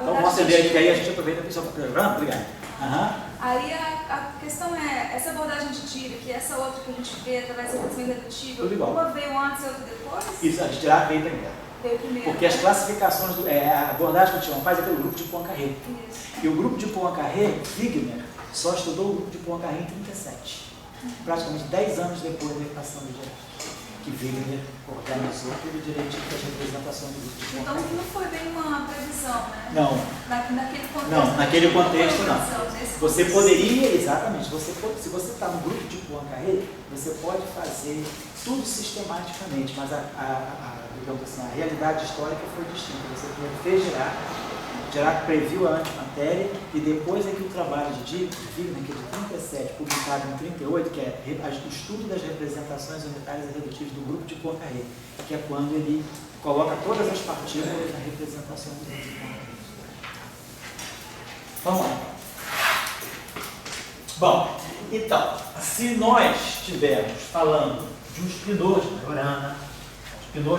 Então vamos acender aqui, aí a gente aproveita para o programa. Obrigado. Aí a questão é, essa abordagem de Dirac, essa outra que a gente vê através da redução irredutível, uma veio antes e outra depois? Isso, a de Dirac veio primeiro. Veio primeiro. Porque as classificações, a abordagem que a gente faz é pelo grupo de Poincaré. E o grupo de Poincaré, Wigner, só estudou o grupo de Poincaré em 37. Praticamente 10 anos depois da equação de Dirac, que Wigner organizou tudo direitinho com as representações do grupo de Poincaré. Então não foi bem uma previsão, né? Não. Naquele contexto. Não, naquele contexto não. Você poderia, exatamente, se você está no grupo de Poincaré, você pode fazer tudo sistematicamente, mas digamos assim, a realidade histórica foi distinta. Você primeiro fez Dirac previu a antimatéria, e depois é que o trabalho de Wigner, que é de 37, publicado em 38, que é o estudo das representações unitárias e redutíveis do grupo de Poincaré, que é quando ele coloca todas as partículas na representação do grupo de Poincaré. Vamos lá. Bom, então, se nós estivermos falando de um spinor de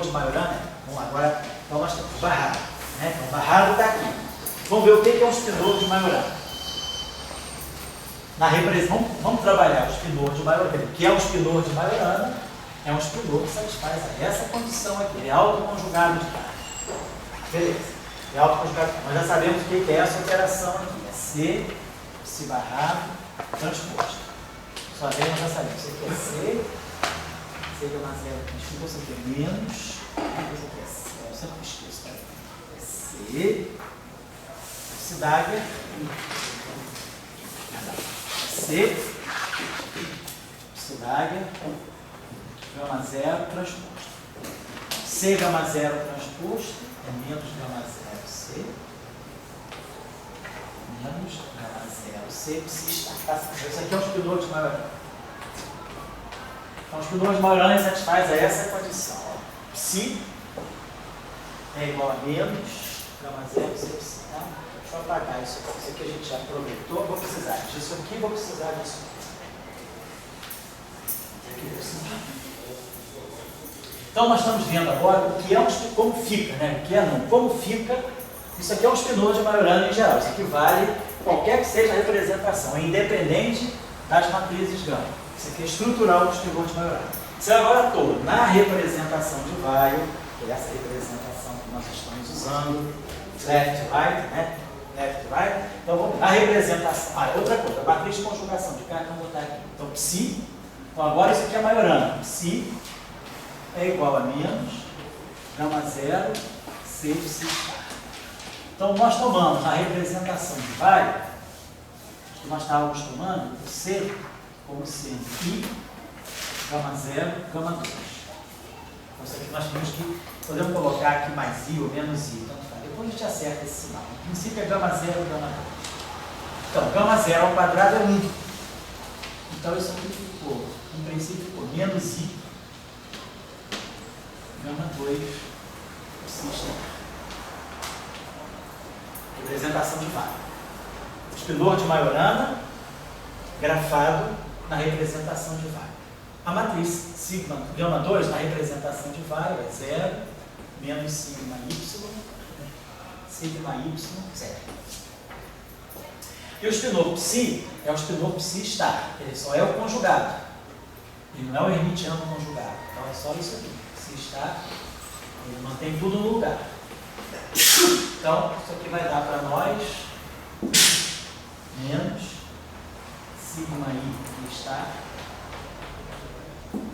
Majorana, vamos lá, agora, então nós temos barrado, né? Então, barrado está aqui. Vamos ver o que é um spinor de Majorana. Vamos trabalhar o spinor de Majorana. O que é um spinor de Majorana? É um spinor que satisfaz essa condição aqui, é autoconjugado de carga. Beleza, é autoconjugado. Nós já sabemos o que é essa operação aqui, é C, psi barrado, transposto. Só vez nós já sabemos, isso aqui é C, C que é uma zero, transposto, isso aqui é menos, isso aqui é C, eu sempre esqueço, tá? É C, psi d'águia, C, psi d'águia, gama zero, transposto. C, gama zero, transposto, é menos gama zero, C, menos gama zero, C, psi estar. Isso aqui é um spinor de Majorana. Então, o spinor de Majorana satisfaz a essa condição. Ó. Psi é igual a menos gama zero, C, psi. Tá? Deixa eu apagar isso aqui. Isso aqui a gente já aproveitou. Vou precisar disso aqui, vou precisar disso aqui. Então, nós estamos vendo agora o que é como fica, né? O que é não, como fica. Isso aqui é um spinor de Majorana em geral. Isso aqui vale qualquer que seja a representação, é independente das matrizes gama. Isso aqui é estrutural do spinor de Majorana. Se eu agora estou na representação de Weyl, que é essa representação que nós estamos usando, left, right, né? Left, right. Então, vamos na representação. Outra coisa, a matriz de conjugação de carga, vamos botar aqui. Então, psi. Então, agora isso aqui é Majorana. Psi é igual a menos gama zero, C de psi estar. Então, nós tomamos na representação de Weyl, que nós estávamos tomando, o C como sendo I, gama zero, gama 2. Então, isso aqui nós temos que, podemos colocar aqui mais I ou menos I. Então, depois a gente acerta esse sinal. No princípio é gama zero, gama 2. Então, gama zero ao quadrado é 1. Então, isso aqui ficou, no princípio, ficou menos I, gama 2, psi estar. Representação de Weyl. Spinor de Majorana, grafado na representação de Weyl. A matriz sigma gama 2 na representação de Weyl é 0, menos sigma y, sigma y, 0. E o spinor psi é o spinor psi estar. Ele só é o conjugado. Ele não é o hermitiano conjugado. Então é só isso aqui. Psi estar, ele mantém tudo no lugar. Então, isso aqui vai dar para nós menos sigma i estar,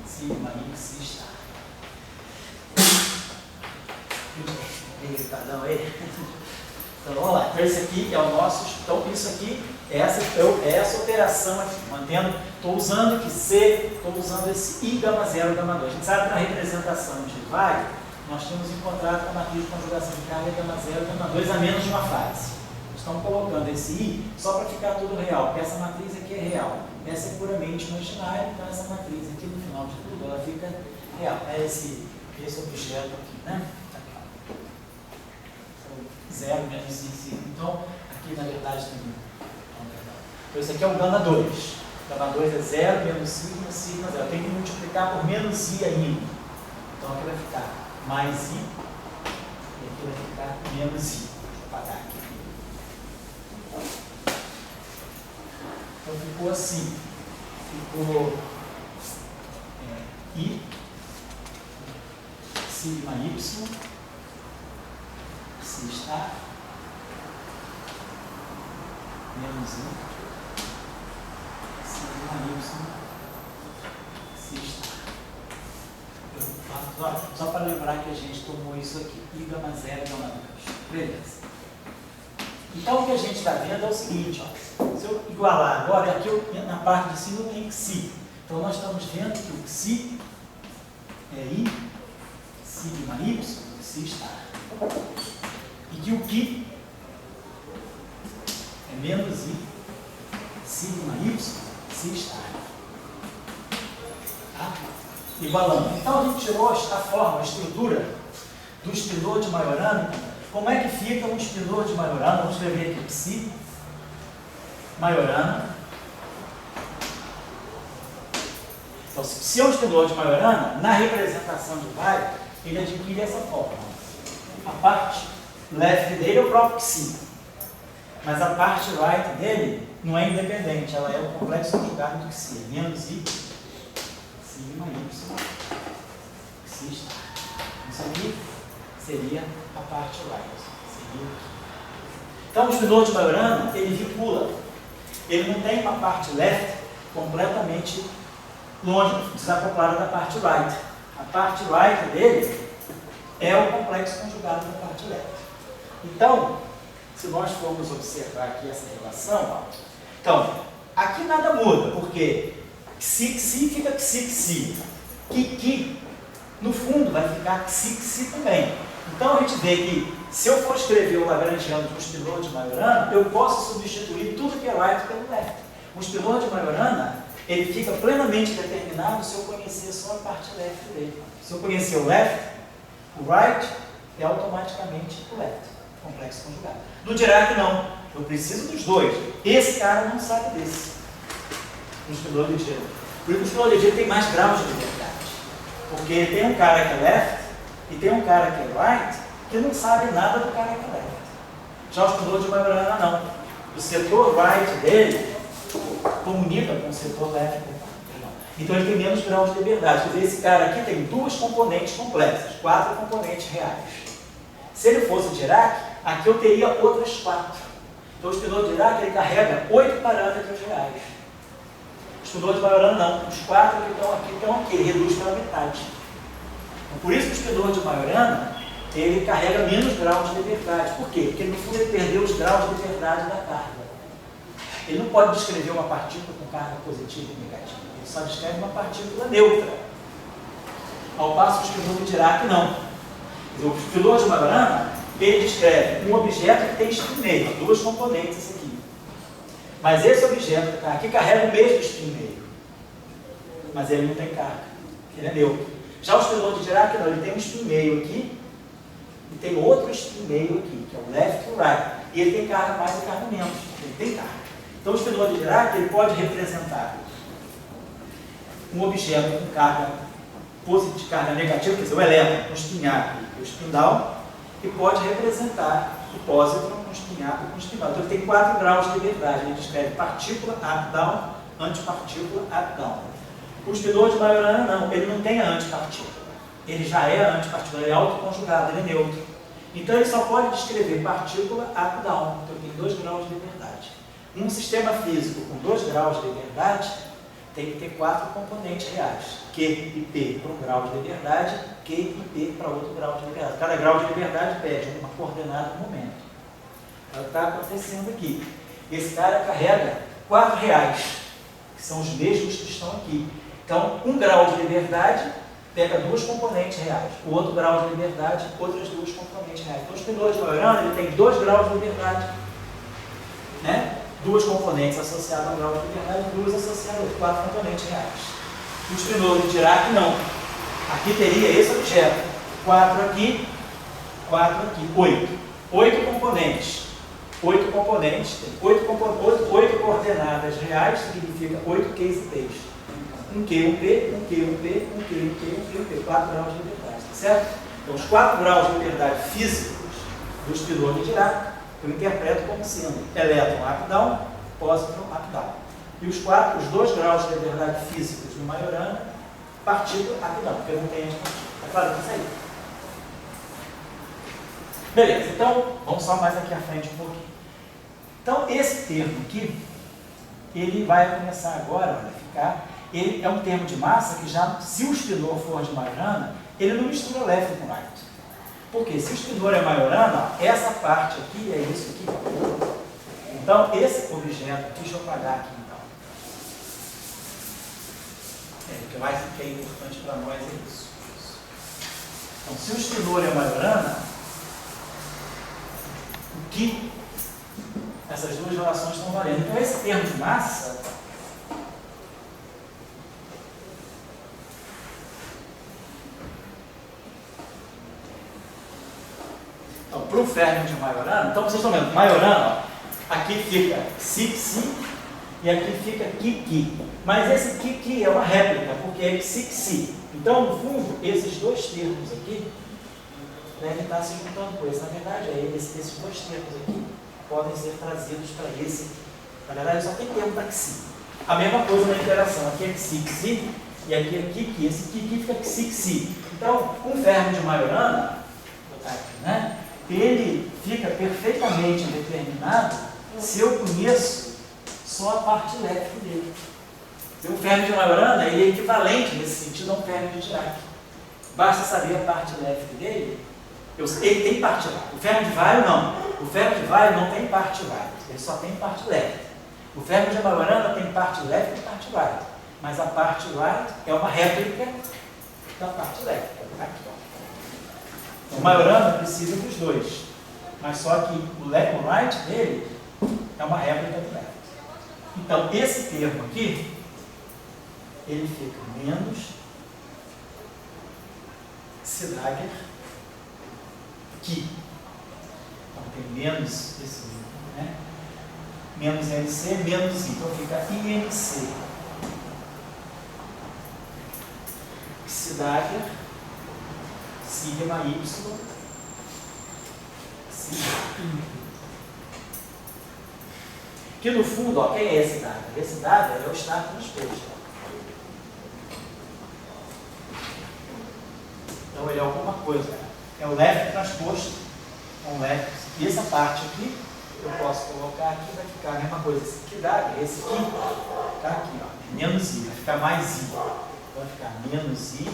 sigma i psi estar. Cada aí. Então, vamos lá. Então, esse aqui é o nosso. Então, isso aqui é essa operação aqui. Mantendo, estou usando aqui C, estou usando esse I gama 0, gama 2. A gente sabe que na representação de Weyl, nós tínhamos encontrado com a matriz de conjugação de carga gama 0, gama 2 a menos de uma fase. Estamos colocando esse I só para ficar tudo real, porque essa matriz aqui é real. Essa é puramente imaginária, então essa matriz aqui no final de tudo ela fica real. É esse objeto aqui, né? 0 menos I. Então, aqui na verdade tem então, esse aqui é o gama 2. Gama 2 é 0 menos sigma, sigma 0. Tem que multiplicar por menos I ainda. Então aqui vai ficar mais I, e aqui vai ficar menos I. Deixa eu apagar aqui. ficou assim. Ficou I, sigma y, si está, menos I, sigma y, si está. Só para lembrar que a gente tomou isso aqui, I gama 0, gama 2. Beleza. Então o que a gente está vendo é o seguinte, ó, se eu igualar agora, aqui na parte de cima tem Xi. Então nós estamos vendo que o Xi é I, sigma y, si está. E que o Qi é menos I, sigma y, si está. Tá? Igualando. Então a gente tirou a forma, a estrutura do espinor de Majorana. Como é que fica um espinor de Majorana? Vamos escrever aqui Psi Majorana. Então, se é um espinor de Majorana, na representação de Vai, ele adquire essa forma. A parte left dele é o próprio Psi, mas a parte right dele não é independente, ela é o complexo conjugado do Psi, menos I, sigma y, Psi está. Isso aqui seria a parte right. Então, o espinor de Majorana, ele vincula. Ele não tem uma parte left completamente longe, desacoplada da parte right. A parte right dele é o complexo conjugado da parte left. Então, se nós formos observar aqui essa relação, ó, então, aqui nada muda, porque Xi fica Xi. Qi, no fundo, vai ficar Xi também. Então, a gente vê que, se eu for escrever o lagrangiano de um espinor de Majorana, eu posso substituir tudo que é right pelo left. O espinor de Majorana, ele fica plenamente determinado se eu conhecer só a parte left dele. Se eu conhecer o left, o right é automaticamente o left, complexo conjugado. No Dirac, não. Eu preciso dos dois. Esse cara não sabe desse. O espinor ligeiro. Por isso o espinor ligeiro tem mais graus de liberdade. Porque tem um cara que é left e tem um cara que é right que não sabe nada do cara que é left. Já o espinor de Majorana, não. O setor right dele comunica com o setor left. Então ele tem menos graus de liberdade. Quer dizer, esse cara aqui tem duas componentes complexas, 4 componentes reais. Se ele fosse o Dirac, aqui eu teria outras 4. Então o espinor de Dirac, ele carrega 8 parâmetros reais. O espinor de Majorana não. Os 4 que estão aqui, ele reduz pela metade. Então, por isso que o espinor de Majorana, ele carrega menos graus de liberdade. Por quê? Porque no fundo ele perdeu os graus de liberdade da carga. Ele não pode descrever uma partícula com carga positiva e negativa. Ele só descreve uma partícula neutra. Ao passo que o espinor de Dirac não. O espinor de Majorana, ele descreve um objeto que tem spin meio, 2 componentes esse aqui. Mas esse objeto que está aqui carrega o mesmo spin meio. Mas ele não tem carga. Ele é neutro. Já o espinor de Dirac não, ele tem um spin meio aqui e tem outro spin meio aqui, que é o left e o right. E ele tem carga mais e carga menos. Ele tem carga. Então o espinor de Dirac, ele pode representar um objeto com carga positiva, carga negativa, quer dizer, o elétron com spin up e o spin down, e pode representar o pósitron com spin up e com spin down. Então ele tem 4 graus de liberdade. Ele descreve partícula up-down, antipartícula up-down. O espinor de Majorana não, ele não tem a antipartícula. Ele já é a antipartícula, ele é autoconjugado, ele é neutro. Então ele só pode descrever partícula up-down, então ele tem 2 graus de liberdade. Um sistema físico com 2 graus de liberdade tem que ter 4 componentes reais. Q e P para um grau de liberdade, Q e P para outro grau de liberdade. Cada grau de liberdade pede uma coordenada no momento. É o que está acontecendo aqui. Esse cara carrega 4 reais, que são os mesmos que estão aqui. Então, um grau de liberdade pega 2 componentes reais. O outro grau de liberdade, outras 2 componentes reais. Então, o espinor de Majorana, ele tem 2 graus de liberdade, né? 2 componentes associadas ao grau de liberdade, 2 associadas a 4 componentes reais. O espinor de Dirac não. Aqui teria esse objeto. 4 aqui, 8. 8 componentes. 8 componentes, tem 8 coordenadas reais, significa 8 Qs e Ps. Um Q, um P, um Q, um P, um Q, um Q, um Q, um P. 4 graus de liberdade, tá certo? Então, os 4 graus de liberdade físicos do espinor de Dirac, eu interpreto como sendo elétron up-down, pósitron up-down. E os 2 graus de liberdade físicos do Majorana, partido aqui não, porque não tem essa partida. É claro que isso aí. Beleza, então, vamos só mais aqui à frente um pouquinho. Então, esse termo aqui, ele vai começar agora a ficar, ele é um termo de massa que já, se o spinor for de Majorana, ele não mistura left com right. Porque se o spinor é Majorana, essa parte aqui é isso aqui. Então, esse objeto aqui, deixa eu apagar aqui então. O que mais que é importante para nós é isso. Então, se o spinor é Majorana, o que essas duas relações estão valendo. Então, esse termo de massa então, para o fermo de Majorana, então vocês estão vendo, Majorana, ó, aqui fica Xi e aqui fica Ki. Mas esse Ki é uma réplica, porque é Xi. Então, no fundo, esses dois termos aqui devem estar se juntando com esse. Na verdade, esses dois termos aqui podem ser trazidos para esse. Na verdade, só tem termo para Xi. A mesma coisa na interação. Aqui é Xi e aqui é Ki. Esse Ki fica Xi. Então, um fermo de Majorana, vou botar aqui, né? Ele fica perfeitamente determinado se eu conheço só a parte left dele. O fermo de Majorana ele é equivalente nesse sentido a um fermo de Dirac. Basta saber a parte left dele. Ele tem parte right. O fermo de Weyl não. O fermo de Weyl não tem parte right. Ele só tem parte left. O fermo de Majorana tem parte left e parte right. Mas a parte right é uma réplica da parte left. Aqui, ó. O Majorana precisa dos dois. Mas só que o left and right dele é uma réplica do left. Então, esse termo aqui, ele fica menos Sidager Ki. Então, tem menos esse, né? Menos MC, menos I. Então, fica IMC. Sidager sigma Y sigma. Que no fundo, ó, quem é esse dado? Esse dado é o estado transposto. Então ele é alguma coisa. É o left transposto com left. E essa parte aqui, eu posso colocar aqui, vai ficar a mesma coisa. Esse aqui dá, esse aqui, está aqui, ó, menos I, vai ficar mais I. Vai ficar menos I,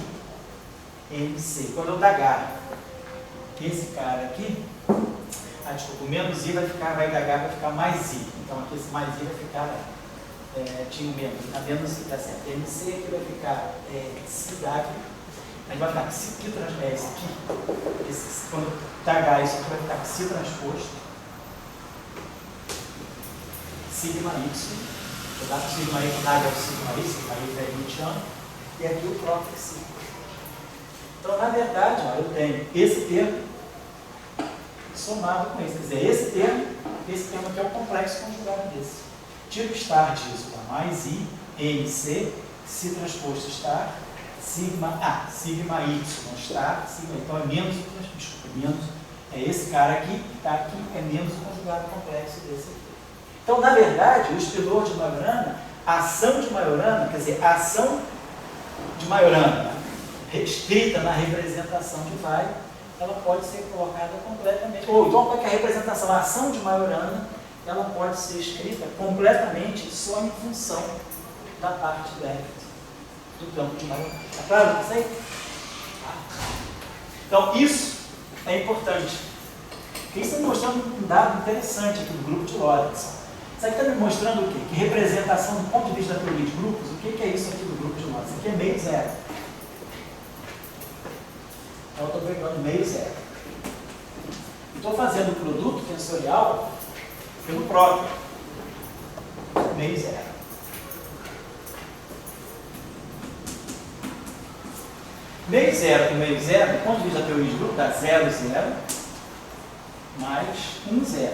MC. Quando eu dagar esse cara aqui, desculpa, o menos I vai dagar, vai ficar mais I. Então aqui esse mais I vai ficar, tinha o menos, fica menos I, tá certo? MC aqui vai ficar Sidag, aí vai ficar esse aqui, quando dagar isso aqui vai ficar Xi transposto, sigma Y, eu dá para o sigma Y, daga o sigma Y, aí é 20 anos, e aqui o próprio Xi. Então, na verdade, ó, eu tenho esse termo somado com esse. Quer dizer, esse termo aqui é o complexo conjugado desse. Tiro o estar disso, tá? Mais I, MC, se transposto estar, sigma Y estar, sigma, então é menos, desculpa, menos, é esse cara aqui, que está aqui, é menos o conjugado complexo desse aqui. Então, na verdade, o spinor de Majorana, a ação de Majorana, quer dizer, a ação de Majorana, escrita na representação de Weyl, ela pode ser colocada completamente. Ou então, qual é a representação? A ação de Majorana, ela pode ser escrita completamente só em função da parte left do campo de Majorana. Está claro isso aí? Então, isso é importante. Porque isso está mostrando um dado interessante aqui do grupo de Lorentz. Isso aqui está me mostrando o quê? Que representação, do ponto de vista da teoria de grupos, o que é isso aqui do grupo de Lorentz? Isso aqui é meio zero. Então, eu estou pegando meio zero. Estou fazendo o produto tensorial pelo próprio. Meio zero. Meio zero com meio zero, do ponto de vista da teoria de grupo, dá 0, 0, mais 1, 0.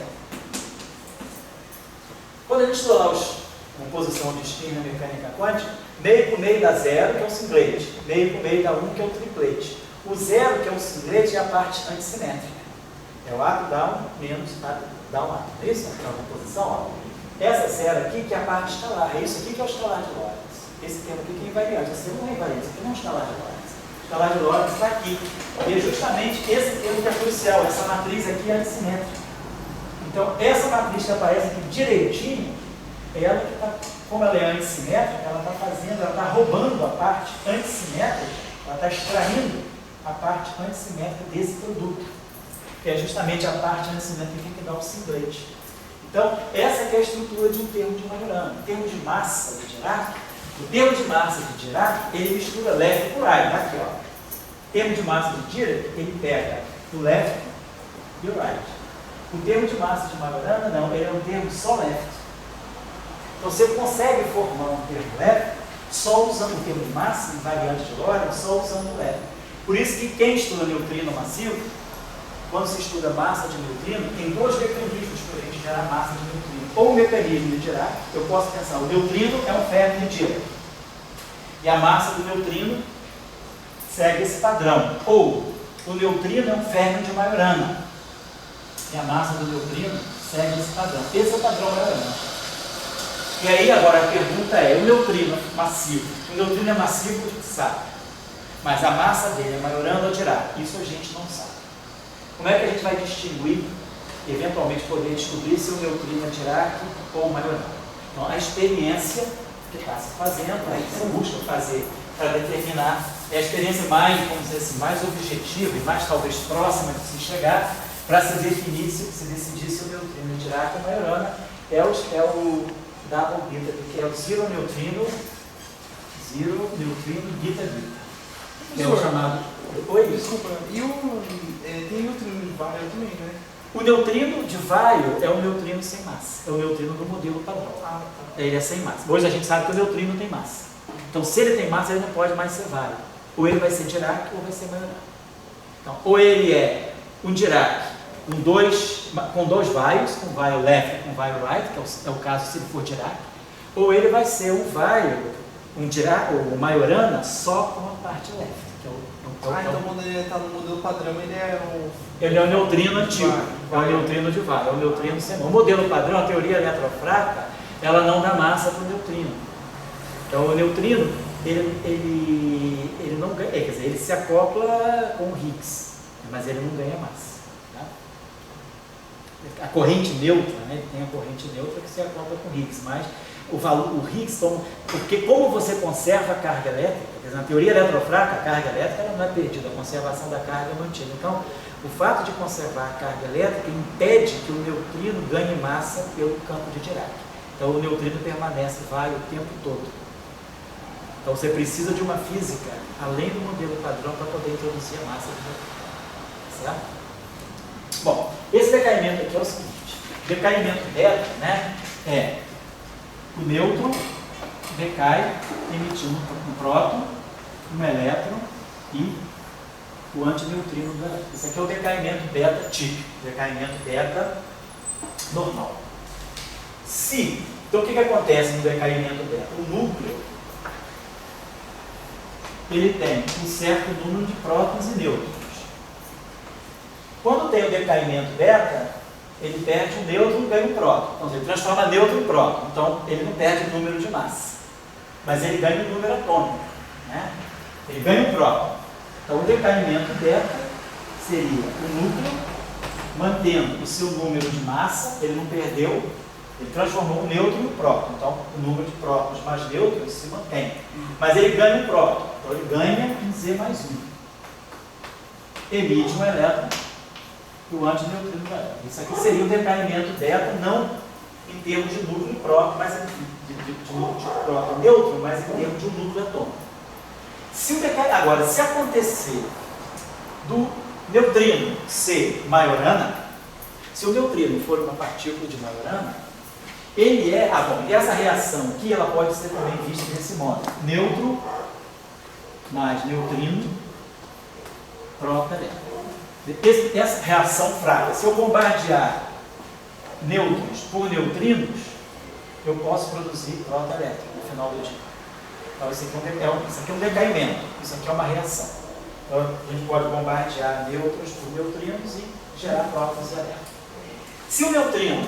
Quando a gente estudar a composição de spin na mecânica quântica, meio com meio dá 0, que é o singlete. Meio com meio dá 1, que é o triplete. O 0, que é o singlete, é a parte antissimétrica. É o up, down, menos up, down, up. É isso? É a composição, ó. essa esfera aqui que é a parte estalar. É isso aqui que é o estalar de Lorentz. Esse termo aqui que é invariante. Esse termo não é invariante, esse aqui não é um estalar de Lorentz. O estalar de Lorentz está aqui. E é justamente esse termo que é crucial. Essa matriz aqui é antissimétrica. Então, essa matriz que aparece aqui direitinho, ela que está, como ela é antissimétrica, ela está roubando a parte antissimétrica, ela está extraindo a parte antissimétrica desse produto, que é justamente a parte antissimétrica que dá o singlete. Então, essa que é a estrutura de um termo de Majorana. O termo de massa de Dirac, o termo de massa de Dirac, ele mistura left com right. Aqui, ó. O termo de massa de Dirac, ele pega o left e o right. O termo de massa de Majorana, não, ele é um termo só left. Então, você consegue formar um termo left só usando o termo de massa, invariante de Lorentz, só usando o left. Por isso que quem estuda neutrino massivo, quando se estuda massa de neutrino, tem dois mecanismos para a gente gerar massa de neutrino. Ou o mecanismo de Dirac, eu posso pensar, o neutrino é um fermo de Dirac. E a massa do neutrino segue esse padrão. Ou o neutrino é um fermo de Majorana. E a massa do neutrino segue esse padrão. Esse é o padrão Majorana. E aí agora a pergunta é, o neutrino massivo. O neutrino é massivo, a gente sabe. Mas a massa dele é Majorana ou Dirac? Isso a gente não sabe. Como é que a gente vai distinguir, eventualmente poder descobrir se o neutrino é Dirac ou Majorana? Então, a experiência que está se fazendo, aí você busca fazer para determinar, é a experiência mais, vamos dizer assim, mais objetiva e mais talvez próxima de se chegar, para se definir, se decidir se o neutrino é Dirac ou Majorana, é o double beta, que é o zero neutrino beta. É o chamado. Oi? Desculpa, e tem neutrino de Weyl também, né? O neutrino de Weyl é um neutrino sem massa. É o neutrino do modelo padrão. Ele é sem massa. Hoje a gente sabe que o neutrino tem massa. Então, se ele tem massa, ele não pode mais ser Weyl. Ou ele vai ser Dirac ou vai ser Majorana. Então, ou ele é um Dirac com dois Weyls, com Weyl left e com Weyl right, que é o caso se ele for Dirac, ou ele vai ser um Weyl, um Dirac ou Majorana só com a parte left. Então quando ele está no modelo padrão, ele é o neutrino antigo, é o neutrino de Weyl, é o neutrino sem massa. O modelo padrão, a teoria eletrofrata, ela não dá massa para o neutrino. Então o neutrino, ele não ganha, quer dizer, ele se acopla com o Higgs, mas ele não ganha massa. Tá? A corrente neutra, né? Ele tem a corrente neutra que se acopla com o Higgs, mas o Higgs, porque como você conserva a carga elétrica, quer dizer, na teoria eletrofraca, a carga elétrica ela não é perdida, a conservação da carga é mantida. Então, o fato de conservar a carga elétrica impede que o neutrino ganhe massa pelo campo de Dirac. Então, o neutrino permanece Weyl o tempo todo. Então, você precisa de uma física, além do modelo padrão, para poder introduzir a massa de neutrino. Certo? Bom, esse decaimento aqui é o seguinte. Decaimento beta, né, é o nêutron decai emitindo um próton, um elétron e o antineutrino. Isso aqui é o decaimento beta típico, decaimento beta normal. Então o que acontece no decaimento beta? O núcleo ele tem um certo número de prótons e nêutrons. Quando tem o decaimento beta, ele perde um nêutron e ganha um próton. Então, ele transforma nêutron em próton. Então, ele não perde o número de massa. Mas ele ganha o número atômico. Né? Ele ganha um próton. Então, o decaimento beta seria o núcleo mantendo o seu número de massa, ele não perdeu, ele transformou o nêutron em próton. Então, o número de prótons mais nêutrons se mantém. Mas ele ganha um próton. Então, ele ganha um Z mais 1. Emite um elétron. O antineutrino da época. Isso aqui seria o decaimento beta, não em termos de núcleo e próton, mas de núcleo de próton neutro, mas em termos de um núcleo atômico. Agora, se acontecer do neutrino ser Majorana, se o neutrino for uma partícula de Majorana, ele é. Bom, e essa reação aqui ela pode ser também vista desse modo: neutro mais neutrino, próton elétron. Essa reação fraca, se eu bombardear nêutrons por neutrinos, eu posso produzir próton elétrico no final do dia. Então, isso aqui é um decaimento, isso aqui é uma reação. Então, a gente pode bombardear nêutrons por neutrinos e gerar prótons e elétrons. Se o neutrino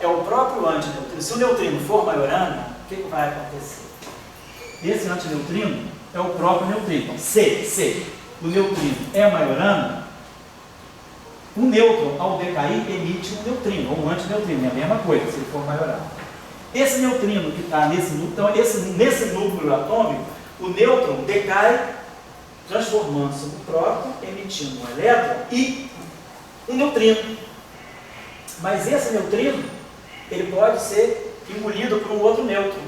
é o próprio antineutrino. Se o neutrino for Majorana, o que vai acontecer? Esse antineutrino é o próprio neutrino. Então, se o neutrino é Majorana, o nêutron, ao decair, emite um neutrino, ou um antineutrino, é a mesma coisa, se ele for Majorana. Esse neutrino que está nesse núcleo, então, nesse núcleo atômico, o nêutron decai, transformando-se no próton, emitindo um elétron e um neutrino. Mas esse neutrino, ele pode ser engolido por um outro nêutron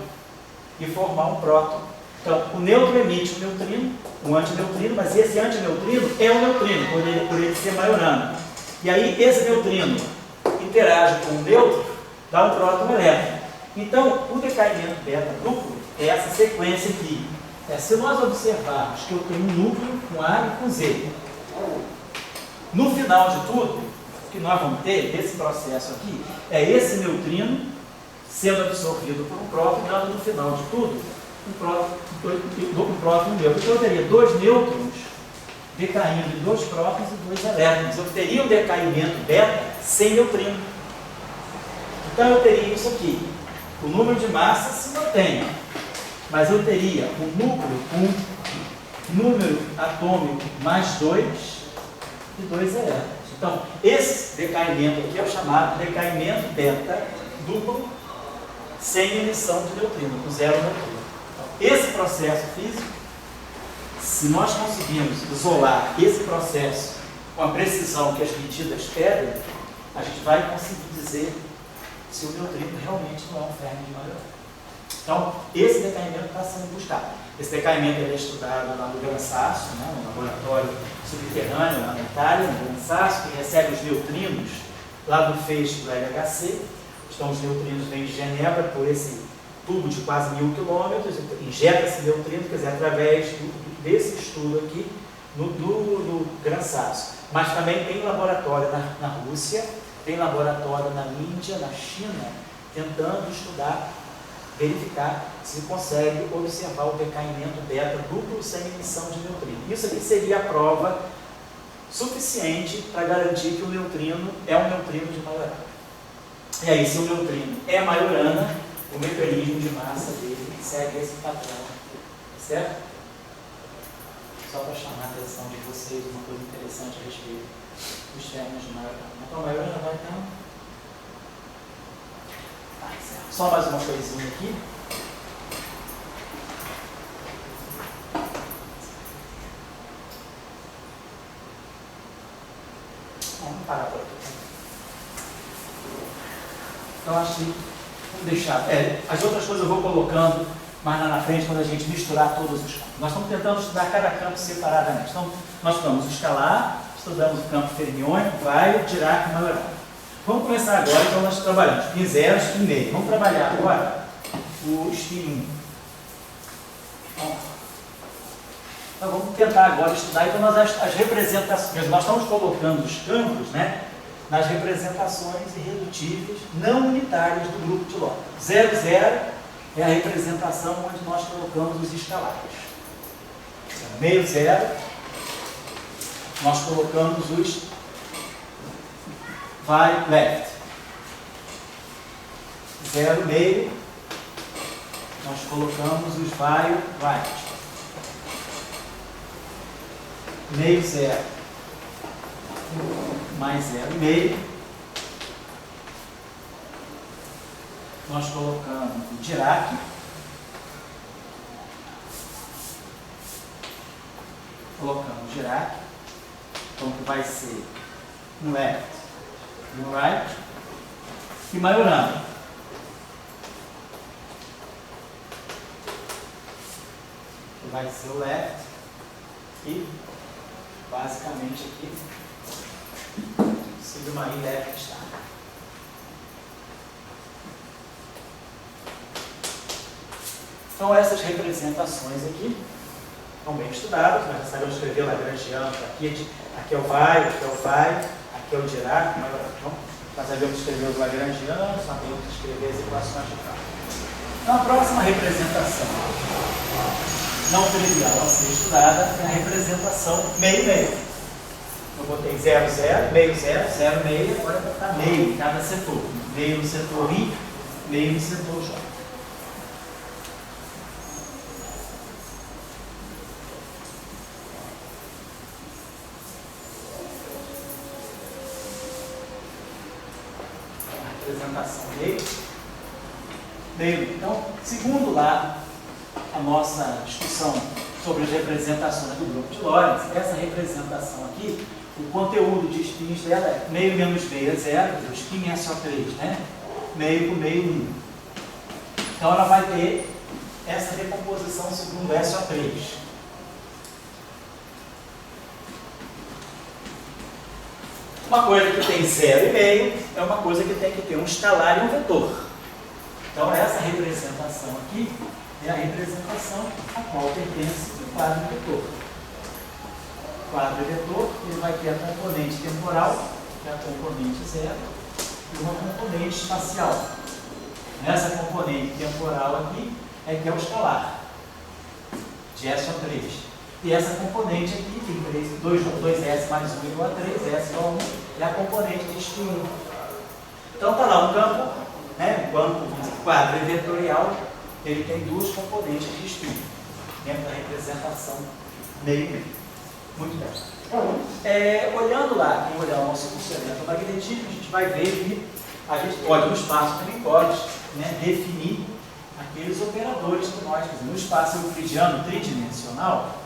e formar um próton. Então, o nêutron emite um neutrino, um antineutrino, mas esse antineutrino é um neutrino, por ele ser Majorana. E aí, esse neutrino interage com o nêutron, dá um próton e um elétron. Então, o decaimento beta duplo é essa sequência aqui. Se nós observarmos que eu tenho um núcleo com A e com Z, no final de tudo, o que nós vamos ter desse processo aqui é esse neutrino sendo absorvido por um próton, dando no final de tudo um próton e um nêutron. Então eu teria dois nêutrons decaindo em dois prótons e dois elétrons. Eu teria um decaimento beta sem neutrino. Então eu teria isso aqui. O número de massas se mantém, mas eu teria um núcleo com número atômico mais 2 e 2 elétrons. Então, esse decaimento aqui é o chamado decaimento beta duplo sem emissão de neutrino, com zero neutrino. Então, esse processo físico, se nós conseguirmos isolar esse processo com a precisão que as medidas pedem, a gente vai conseguir dizer se o neutrino realmente não é um Fermi de Majorana. Então, esse decaimento está sendo buscado. Esse decaimento ele é estudado lá no Gran Sasso, né, no laboratório subterrâneo, lá na Itália, no Gran Sasso, que recebe os neutrinos lá do feixe do LHC. Então, os neutrinos vêm de Genebra por esse tubo de quase 1000 quilômetros, injeta-se neutrino, quer dizer, através desse estudo aqui no Gran Sasso. Mas também tem laboratório na Rússia, tem laboratório na Índia, na China, tentando estudar, verificar se consegue observar o decaimento beta duplo sem emissão de neutrino. Isso aqui seria a prova suficiente para garantir que o neutrino é um neutrino de Majorana. E aí, se o neutrino é Majorana, o mecanismo de massa dele segue esse padrão, certo? Só para chamar a atenção de vocês, uma coisa interessante a respeito dos termos de Majorana. Então, Majorana vai então. Só mais uma coisinha aqui. Vamos parar por aqui. Então, acho que vamos deixar. As outras coisas eu vou colocando mais lá na frente, quando a gente misturar todos os campos. Nós estamos tentando estudar cada campo separadamente. Então, nós estudamos o escalar, estudamos o campo fermiônico, vai, Dirac e Majorana. Vamos começar agora, então nós trabalhamos em zeros e meio. Vamos trabalhar agora o spin 1. Então vamos tentar agora estudar então, as representações. Nós estamos colocando os campos, né, nas representações irredutíveis não unitárias do grupo de Lorentz. 0, 0 é a representação onde nós colocamos os escalares. Meio, 0, nós colocamos os vai left. 0, meio, nós colocamos os vai right. Meio, 0, mais 0, meio, nós colocamos o Dirac. Colocamos o Dirac. Então, que vai ser um left e um right, e Majorana. Vai ser o left e basicamente aqui sigma I left está. Então essas representações aqui estão bem estudadas, nós já sabemos escrever Lagrangiano, aqui é o vai, aqui é o vai, aqui é o Dirac, então, nós sabemos escrever o Lagrangiano, sabemos escrever as equações de campo. Então, a próxima representação não trivial a ser estudada é a representação meio-meio. Eu botei 0, 0, meio, 0, 0, meio, agora vai botar meio em cada setor. meio no setor I, meio no setor J. Representação meio. Então, segundo lá a nossa discussão sobre as representações do grupo de Lorentz, essa representação aqui, o conteúdo de spins dela é meio menos meio é zero, o spin é SO3, né? Meio com meio 1. Então ela vai ter essa recomposição segundo SO3. Uma coisa que tem 0,5 é uma coisa que tem que ter um escalar e um vetor. Então essa representação aqui é a representação a qual pertence o quadro vetor. O quadro vetor ele vai ter a componente temporal, que é a componente 0, e uma componente espacial. Nessa componente temporal aqui é que é o escalar, de SO3. E essa componente aqui, tem 2S mais 1 igual a 3, S igual a 1, é a componente de spin. Então está lá um campo, né, um quadro vetorial, ele tem duas componentes de spin, dentro da representação meio. Muito bem. Olhando lá, quem olhar o nosso funcionamento magnetismo, a gente vai ver que a gente pode, no espaço também pode, né, definir aqueles operadores que nós fazemos. No espaço euclidiano tridimensional,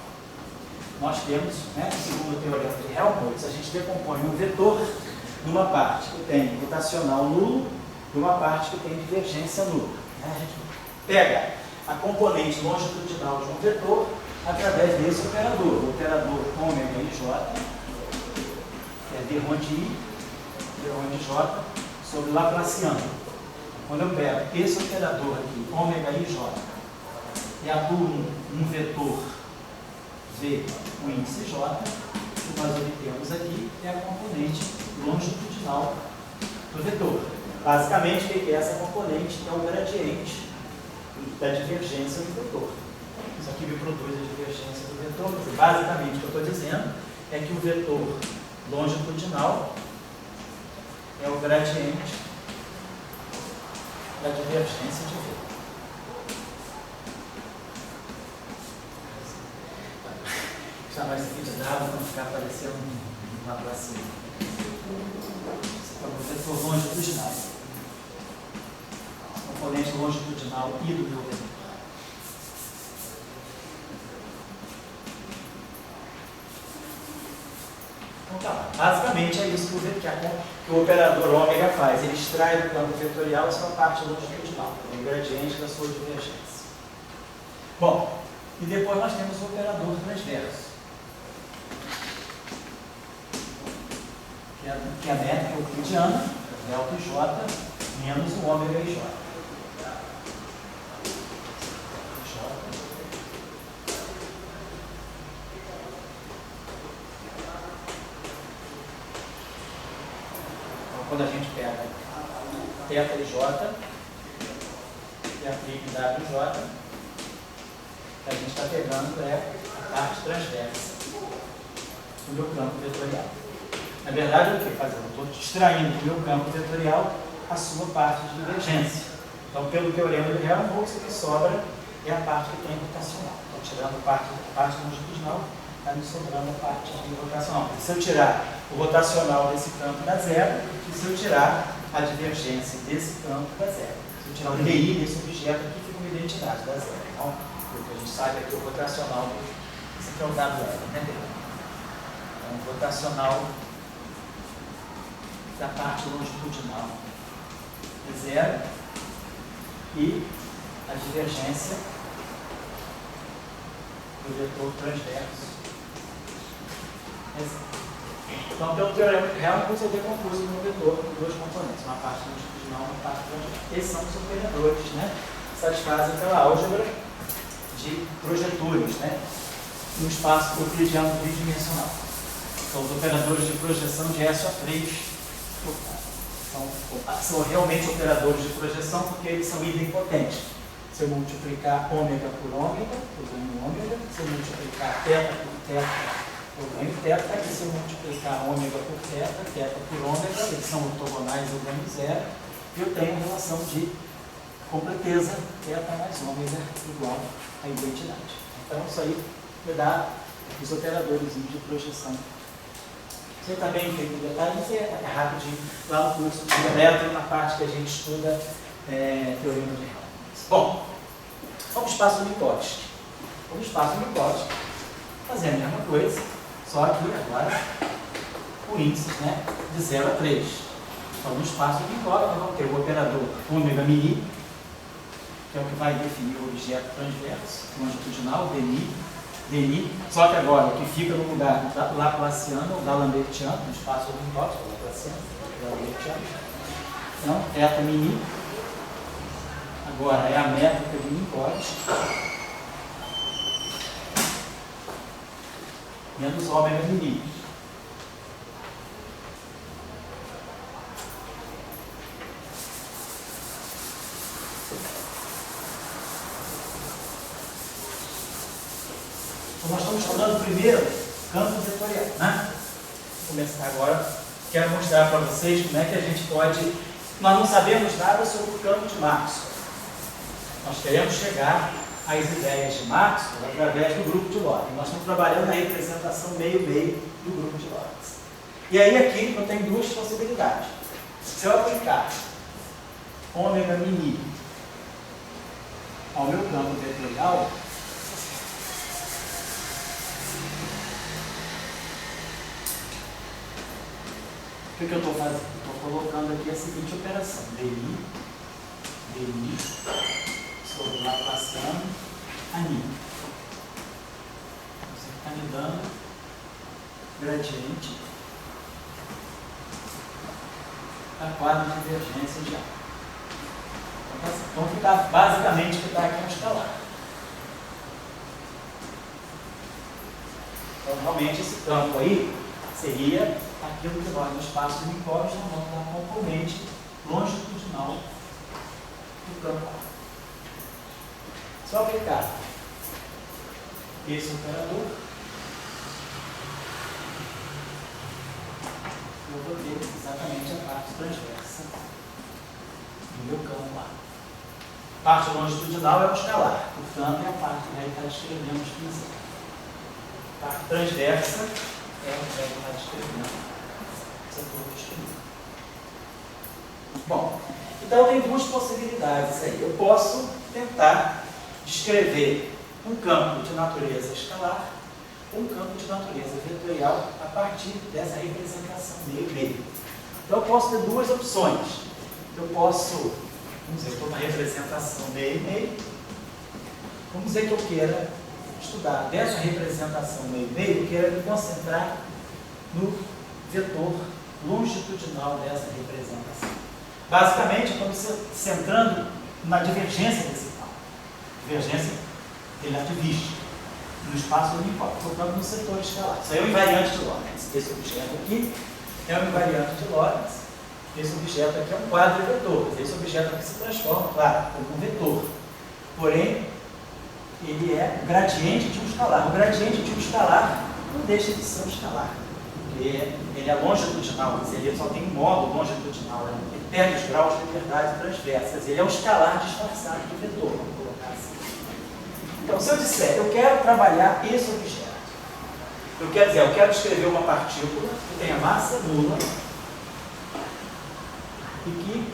nós temos, né, segundo o teorema de Helmholtz, a gente decompõe um vetor numa parte que tem rotacional nulo e uma parte que tem divergência nula. Né? A gente pega a componente longitudinal de um vetor através desse operador, o operador ômega e J, que é d de J, sobre Laplaciano. Quando eu pego esse operador aqui, ômega e J, e atuo um vetor V com índice J, o que nós obtemos aqui é a componente longitudinal do vetor. Basicamente, o que é essa componente? É o gradiente da divergência do vetor. Isso aqui me produz a divergência do vetor. Basicamente, o que eu estou dizendo é que o vetor longitudinal é o gradiente da divergência de V. Chamar isso aqui de dado para não ficar aparecendo uma placinha. Então, o vetor longitudinal. Componente longitudinal e do meu vetor. Então tá lá. Basicamente é isso que o operador ômega faz. Ele extrai do campo vetorial a sua parte longitudinal, o gradiente da sua divergência. Bom, e depois nós temos o operador transverso. Que é a métrica euclidiana, delta e J, menos o ômega e J. Então, quando a gente pega θ e J, e aplica em WJ, a gente está pegando a parte transversa do meu campo vetorial. Na verdade, o que fazer? Eu estou extraindo do meu campo vetorial a sua parte de divergência. Então, pelo teorema de Helmholtz, o que sobra é a parte que tem rotacional. Estou tirando a parte longitudinal, está me sobrando a parte de rotacional. Se eu tirar o rotacional desse campo dá zero, e se eu tirar a divergência desse campo dá zero. Se eu tirar o DI desse objeto aqui, fica uma identidade, dá zero. Então, o que a gente sabe é que o rotacional, esse aqui é o WL, entendeu? Então, o rotacional da parte longitudinal é zero e a divergência do vetor transverso é zero. Então, pelo teorema de Helmholtz, eu decompuso o meu vetor em duas componentes, uma parte longitudinal e uma parte transverso. Esses são os operadores, né, que satisfazem aquela álgebra de projetores, né, no espaço euclidiano tridimensional. São os operadores de projeção de SO3. São realmente operadores de projeção porque eles são idempotentes. Se eu multiplicar ômega por ômega, eu ganho ômega. Se eu multiplicar θ por θ, eu ganho θ. Se eu multiplicar ômega por θ por ômega, eles são ortogonais, eu ganho zero. eu tenho a relação de completeza, θ mais ômega igual à identidade. Então, isso aí me dá os operadores de projeção. Você está bem feito em detalhe, você é rapidinho lá no curso de elétron, na parte que a gente estuda teorema de Helmholtz. Bom, vamos para o espaço mitótico. Vamos para o espaço mitótico, fazer a mesma coisa, só que agora com índices, né, de 0 a 3. Então, no espaço mitótico, nós vamos ter o operador ômega mini, que é o que vai definir o objeto transverso, longitudinal, dni, só que agora o que fica no lugar da Laplaciano ou da Lambertiano, no espaço mitótico, Laplaciano, Lambertiano. Então, θ mini, agora é a métrica de mitótico, menos ômega mini. Então, nós estamos estudando primeiro campo vetorial, né? Vou começar agora. Quero mostrar para vocês como é que a gente pode... Nós não sabemos nada sobre o campo de Maxwell. Nós queremos chegar às ideias de Maxwell através do grupo de Lorentz. Nós estamos trabalhando na representação meio-meio do grupo de Lorentz. E aí aqui eu tenho duas possibilidades. Se eu aplicar ômega mini ao meu campo vetorial, o que eu estou fazendo? Estou colocando aqui a seguinte operação. dni sobre Laplaciano ani. Você está me dando gradiente da quadra de divergência de A. Então, ficar basicamente o que está aqui é um escalar. Então, realmente, esse campo aí seria aquilo que nós, no espaço de Minkowitz, nós vamos dar componente longitudinal do campo A. Se eu aplicar esse operador, eu vou ter exatamente a parte transversa do meu campo A. A parte longitudinal é o escalar, portanto, é a parte que vai estar descrevendo os pincéis. A parte transversa é o que vai estar descrevendo. Bom, então eu tenho duas possibilidades aí. Eu posso tentar descrever um campo de natureza escalar ou um campo de natureza vetorial a partir dessa representação meio-meio. Então eu posso ter duas opções. Eu posso, vamos dizer, estou na representação meio-meio. Vamos dizer que eu queira estudar dessa representação meio-meio, eu queira me concentrar no vetor longitudinal dessa representação. Basicamente, estamos centrando na divergência desse campo. Divergência relativística. No espaço uniforme, portanto, no setor escalar. Isso aí é o invariante de Lorentz. Esse objeto aqui é o invariante de Lorentz. Esse objeto aqui é um quadro vetor. Esse objeto aqui se transforma, claro, como um vetor. Porém, ele é o gradiente de um escalar. O gradiente de um escalar não deixa de ser um escalar. Ele é longitudinal, quer dizer, ele só tem um modo longitudinal, ele perde os graus de liberdade transversas, ele é um escalar disfarçado de vetor, vamos colocar assim. Então, se eu disser, eu quero trabalhar esse objeto, eu quero escrever uma partícula que tenha massa nula e que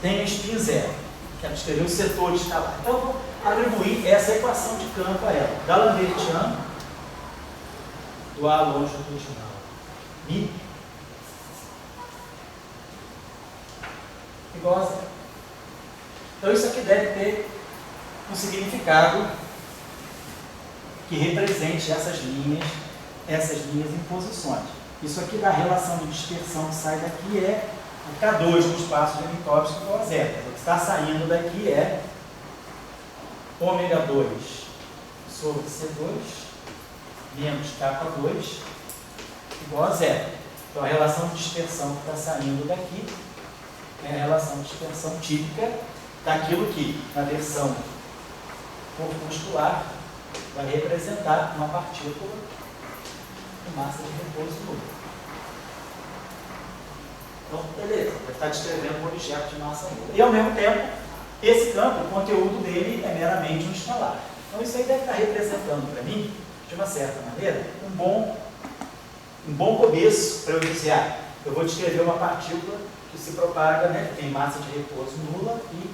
tenha spin zero, quero escrever um setor escalar. Então, eu vou atribuir essa equação de campo a ela, da Lambertiano, do A longitudinal mi igual a zero. Então isso aqui deve ter um significado que represente essas linhas em posições. Isso aqui da relação de dispersão que sai daqui é o K2 no espaço de Minkowitz igual a zero. O que está saindo daqui é ômega 2 sobre C2 menos K2 igual a zero. Então, a relação de dispersão que está saindo daqui é a relação de dispersão típica daquilo que, na versão corpuscular, vai representar uma partícula com massa de repouso nulo. Então, beleza, vai estar descrevendo um objeto de massa nula. E, ao mesmo tempo, esse campo, o conteúdo dele é meramente um escalar. Então, isso aí deve estar representando para mim, de uma certa maneira, um bom começo para eu dizer, eu vou descrever uma partícula que se propaga, né, que tem massa de repouso nula e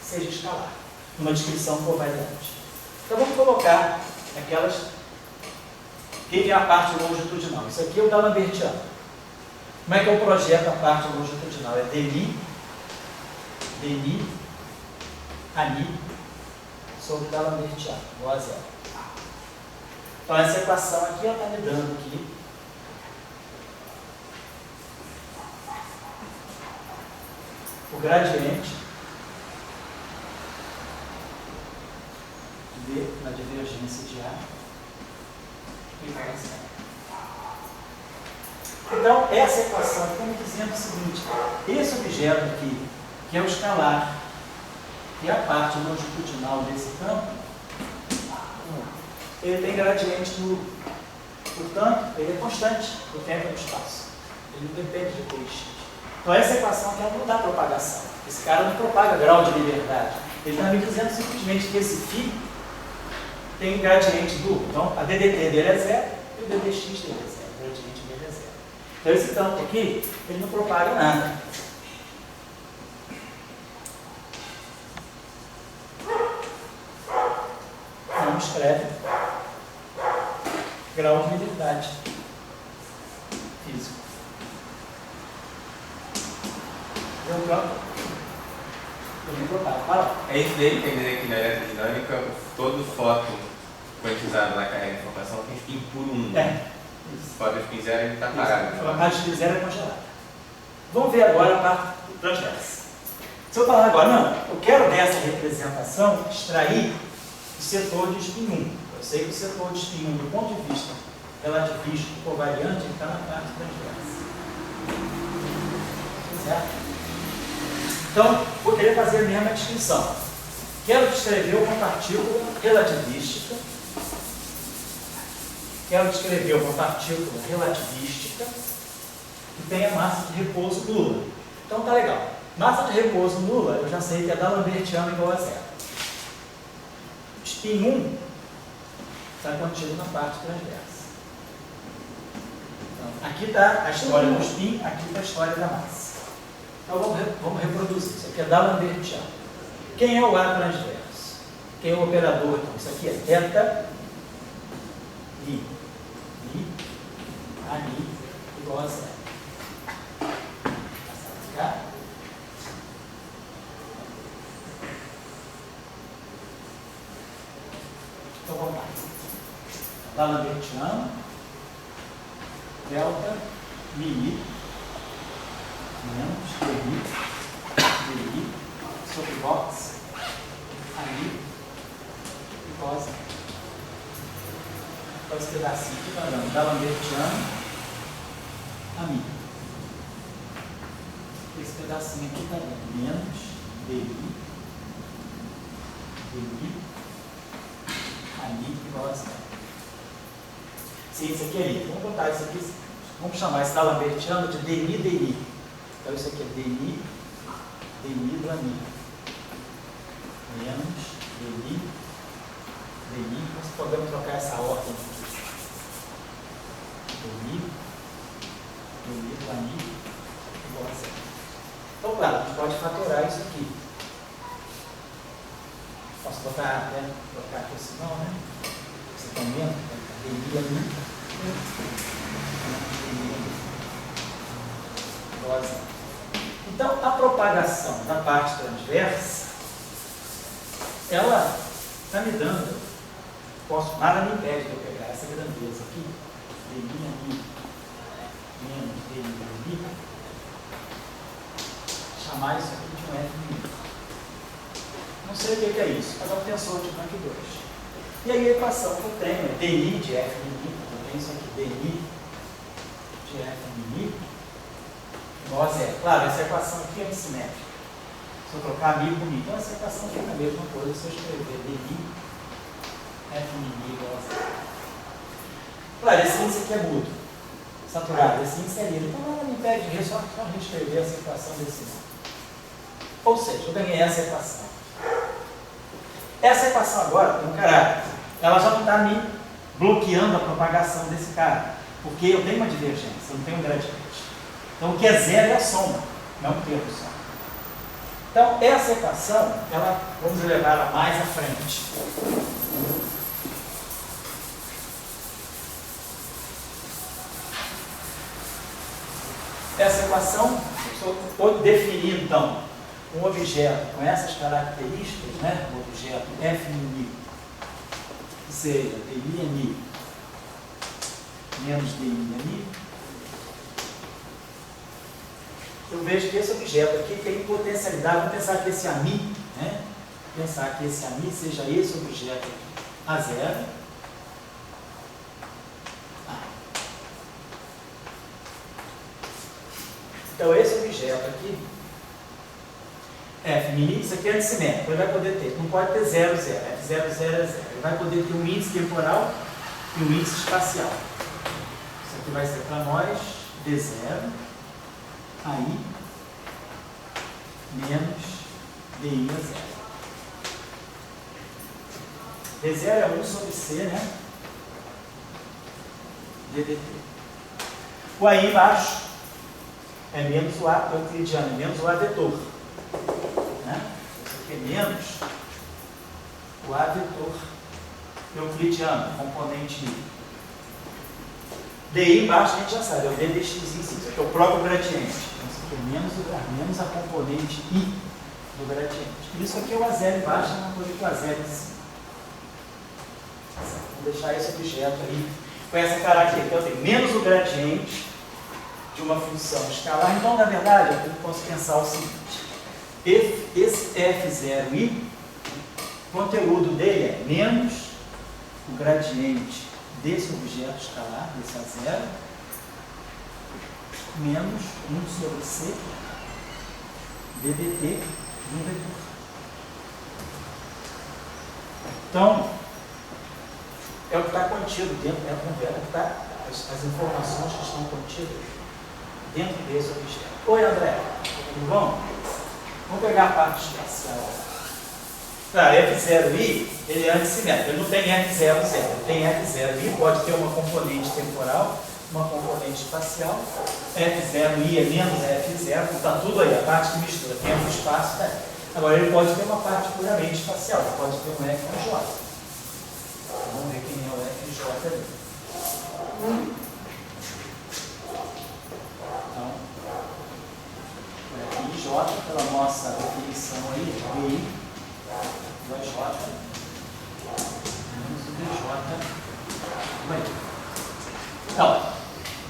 seja escalar, numa descrição covariante. Então, vamos colocar aquelas... que é a parte longitudinal. Isso aqui é o D'Alembertiano. Como é que eu projeto a parte longitudinal? É dmi, ani, sobre D'Alembertiano, igual a zero. Então, essa equação aqui está me dando aqui o gradiente V na divergência de A igual a zero. Então, essa equação está me dizendo o seguinte: esse objeto aqui, que é o escalar, e a parte longitudinal desse campo, ele tem gradiente nulo. Portanto, ele é constante no tempo e no espaço. Ele não depende de Tx. Então, essa equação aqui não dá propagação. Esse cara não propaga grau de liberdade. Ele está me dizendo simplesmente que esse φ tem gradiente duplo. Então, a DDT dele é zero e o DDX dele é zero. O gradiente dele é zero. Então, esse campo aqui, ele não propaga nada. Não escreve grau de liberdade físico. Deu um campo? Eu nem propago. Fala. É isso daí, tem que dizer que na eletrodinâmica, todo fóton quantizado na carga de informação tem spin por 1. Isso. Pode o spin 0 ele está parado. A parte de zero é congelada. Vamos ver agora a parte transversa. Se eu falar agora, não, eu quero dessa representação extrair o setor de spin 1. Eu sei que o setor de spin 1, do ponto de vista relativístico covariante, está na parte transversa. Certo? Então, vou querer fazer a mesma descrição. Quero descrever uma partícula relativística. Quero descrever uma partícula relativística que tenha massa de repouso nula. Então, tá legal. Massa de repouso nula, eu já sei que é D'Alembertiano igual a zero. Spin 1 está contido na parte transversa. Então, aqui está a história do spin, aqui está a história da massa. Então, vamos reproduzir. Isso aqui é D'Alembertiano. Quem é o A transverso? Quem é o operador? Então, isso aqui é θ, Li, Ani, igual a zero. Passar para cá. Então, vamos lá. D'Alembertiano, delta, mi, menos di, sobre box, ali, igual a zero. Então, esse pedacinho aqui está dando D'Alembertiano a mi. Esse pedacinho aqui está dando menos di, a mi igual a zero. Sim, isso aqui é li. Vamos botar isso aqui, vamos chamar esse D'Alembertiano de dmi. Então, isso aqui é dmi do ami. Menos dmi. Nós podemos trocar essa ordem aqui. Dmi do ami igual a zero. Então, claro, a gente pode fatorar isso aqui. Posso botar até trocar aqui assim, não, né? Você está vendo? Dmi ami igual a zero. Então, a propagação da parte transversa, ela está me dando, nada me impede de eu pegar essa grandeza aqui, dmi ami menos dmi, chamar isso aqui de um F'. Não sei o que é isso, mas é um tensor de rank 2. E aí a equação que eu tenho é dmi de F', eu tenho isso aqui, dmi de F' igual a zero. Claro, essa equação aqui é assimétrica. Se eu trocar mi por mi, então essa equação fica a mesma coisa se eu escrever dmi F' igual a zero. Claro, esse índice aqui é mudo. saturada, assim inserido. Então nada me impede disso, só reescrever essa equação desse modo. Ou seja, eu ganhei essa equação. Essa equação agora tem um caráter. Ela já não está me bloqueando a propagação desse cara, porque eu tenho uma divergência, eu não tenho um gradiente. Então o que é zero é a soma, não o termo só. Então essa equação, ela, vamos levá-la mais à frente. Essa equação, vou definir então um objeto com essas características, né? Um objeto f', que seja dI'Mi menos dI'Mi. Eu vejo que esse objeto aqui tem potencialidade. Vamos pensar que esse AMI, né? Pensar que esse AMI seja esse objeto aqui, A0. Então esse objeto aqui, f', isso aqui é antissimétrico, ele vai poder ter, não pode ter 0, 0, f0, 0 é 0. Ele vai poder ter um índice temporal e um índice espacial. Isso aqui vai ser para nós d0, aí, menos dI a 0. d0 é 1 sobre c, né? ddt. O aí embaixo é menos o A euclidiano, é menos o A vetor. Né? Isso aqui é menos o A vetor euclidiano, componente I. DI embaixo a gente já sabe, é o d dx em cima, isso aqui é o próprio gradiente. Então, isso aqui é menos a componente I do gradiente. Por isso aqui é o A0 embaixo, não vou com o A0 em cima. Vou deixar esse objeto aí com essa característica. Eu tenho menos o gradiente de uma função escalar. Então, na verdade, eu posso pensar o seguinte: esse f0i, o conteúdo dele é menos o gradiente desse objeto escalar, desse A0, menos 1 sobre c ddt de um vetor. Então, é o que está contido dentro, as informações que estão contidas dentro desse objeto. Oi, André, tudo bom? Vamos pegar a parte espacial. Tá, f0i, ele é antissimétrico, ele não tem f00, ele tem f0i, pode ter uma componente temporal, uma componente espacial. f0i é menos f0, está tudo aí, a parte que mistura, tempo e espaço, tá aí. Agora ele pode ter uma parte puramente espacial, ele pode ter um FJ. Vamos ver quem é o FJ ali. Então, o FJ, pela nossa definição aí, VI, do J, menos o DJ. Então,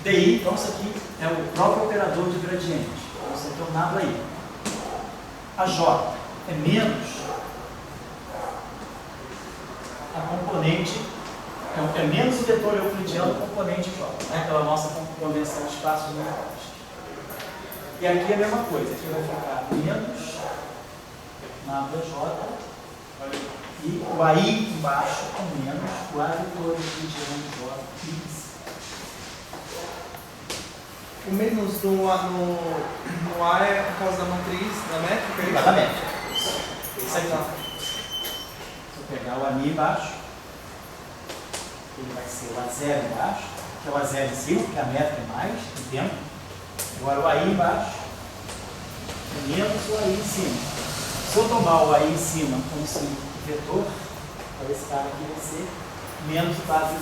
DI, então isso aqui é o próprio operador de gradiente. Então, isso aqui é o nada aí. A J é menos a componente, é menos o vetor euclidiano componente J, né? Aquela nossa convenção de espaços numéricos. E aqui é a mesma coisa, aqui vai ficar menos nada J, e o AI embaixo é menos o A vetor euclidiano J. O menos no A é por causa da matriz, da métrica? Exatamente. Isso aqui. Se eu pegar o AMI embaixo, ele vai ser o A0 embaixo, que é o A0 em cima, porque a métrica é mais, em tempo. Agora o AI embaixo é menos o AI em cima. Se eu tomar o AI em cima como se vetor, então esse cara aqui vai ser menos o base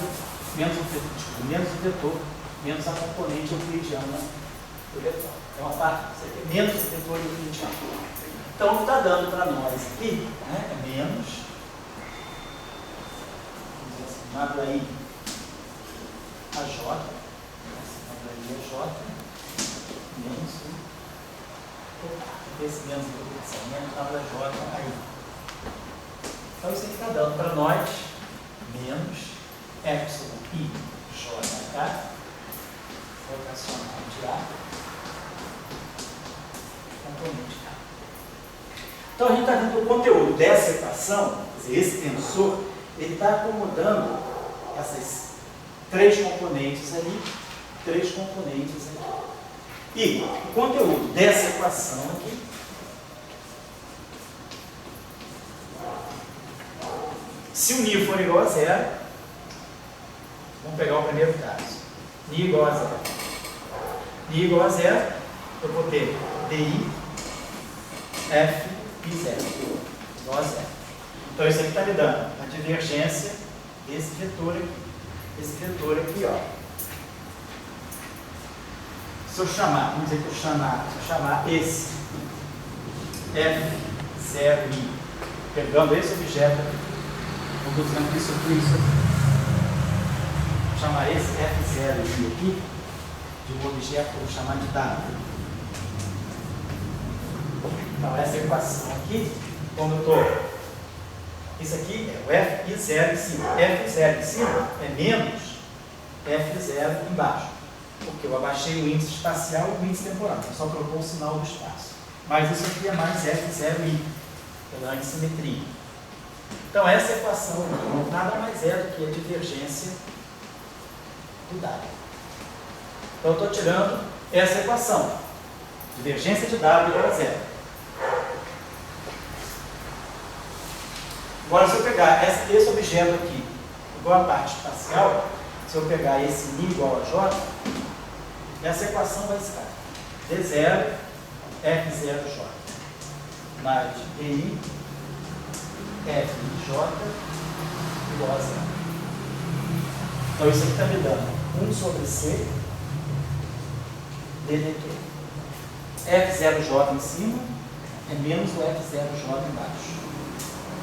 menos o vetor, menos a componente euclidiana do vetor. É uma parte, menos o vetor euclidiano. Então, o que está dando para nós aqui, né, é menos, vamos dizer assim, nada aí a J, nada aí a J, menos esse menos nada J aí. Então, isso aqui está dando para nós menos epsilon I JK, rotacional de A, componente K. Então a gente está vendo que o conteúdo dessa equação, quer dizer, esse tensor, ele está acomodando essas três componentes ali 3 componentes aqui. E o conteúdo dessa equação aqui se o ni for igual a zero, vamos pegar o primeiro caso. Ni igual a zero. Ni igual a zero, eu vou ter DI, F e zero. Igual a zero. Então isso aqui está me dando a divergência desse vetor aqui. Esse vetor aqui, ó. Se eu chamar, vamos dizer que se eu chamar esse F0i, pegando esse objeto aqui, eu estou dizendo isso aqui. Vou chamar esse F0i aqui de um objeto que eu vou chamar de W. Então, essa equação aqui, como eu estou. Isso aqui é o F0 em cima. F0 em cima é menos F0 embaixo. Porque eu abaixei o índice espacial e o índice temporal. Eu só trocou o sinal do espaço. Mas isso aqui é mais F0i, pela antissimetria. Então, essa equação aqui nada mais é do que a divergência do W. Então, eu estou tirando essa equação. Divergência de W igual a zero. Agora, se eu pegar esse objeto aqui, igual a parte espacial, se eu pegar esse ni igual a j, essa equação vai ficar d0, f0j, mais di, fj igual a zero. Então, isso aqui está me dando 1 sobre c ddt. F0j em cima é menos o F0j embaixo.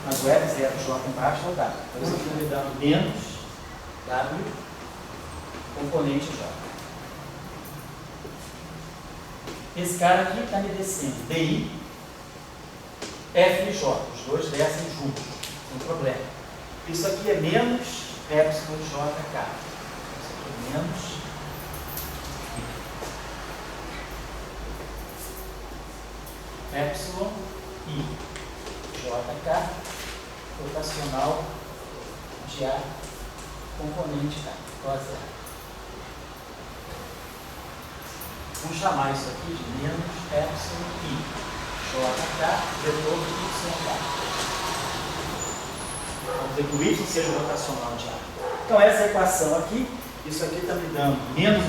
Mas o F0j embaixo é o W. Então, isso aqui está me dando menos W componente J. Esse cara aqui está me descendo DI, F e J. Os dois descem juntos, sem problema. Isso aqui é menos epsilon JK. Isso aqui é menos epsilon I JK rotacional de A componente K, igual a zero. Vamos chamar isso aqui de menos epsilon I JK vetor de YK. Vamos dizer que o Y seja o rotacional de A. Então, essa equação aqui, isso aqui está me dando menos,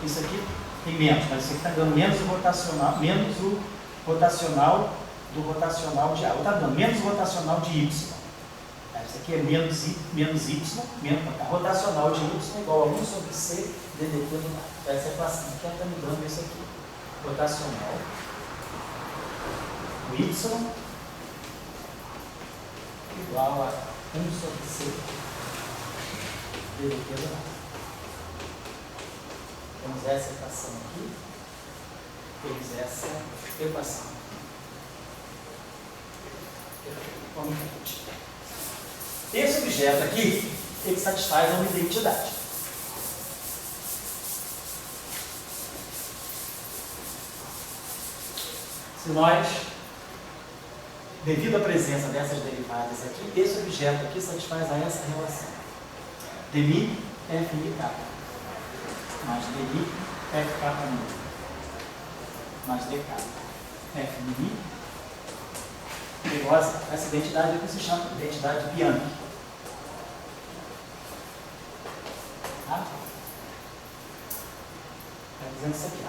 isso aqui tem menos, mas isso aqui está dando menos o rotacional do rotacional de A. Está dando menos o rotacional de Y. Isso aqui é menos Y, rotacional de Y igual a 1 sobre C ddt do lado. Essa equação aqui está me dando isso aqui. Rotacional do Y igual a 1 sobre C ddt do lado. Temos essa equação aqui. Temos essa equação. Vamos em frente. Esse objeto aqui, ele satisfaz uma identidade. Se nós, devido à presença dessas derivadas aqui, esse objeto aqui satisfaz a essa relação. dmi f(k) mais dmi fk' mais dk f(mi) igual a zero. Essa identidade aqui se chama identidade Bianchi. Tá? Está dizendo isso aqui.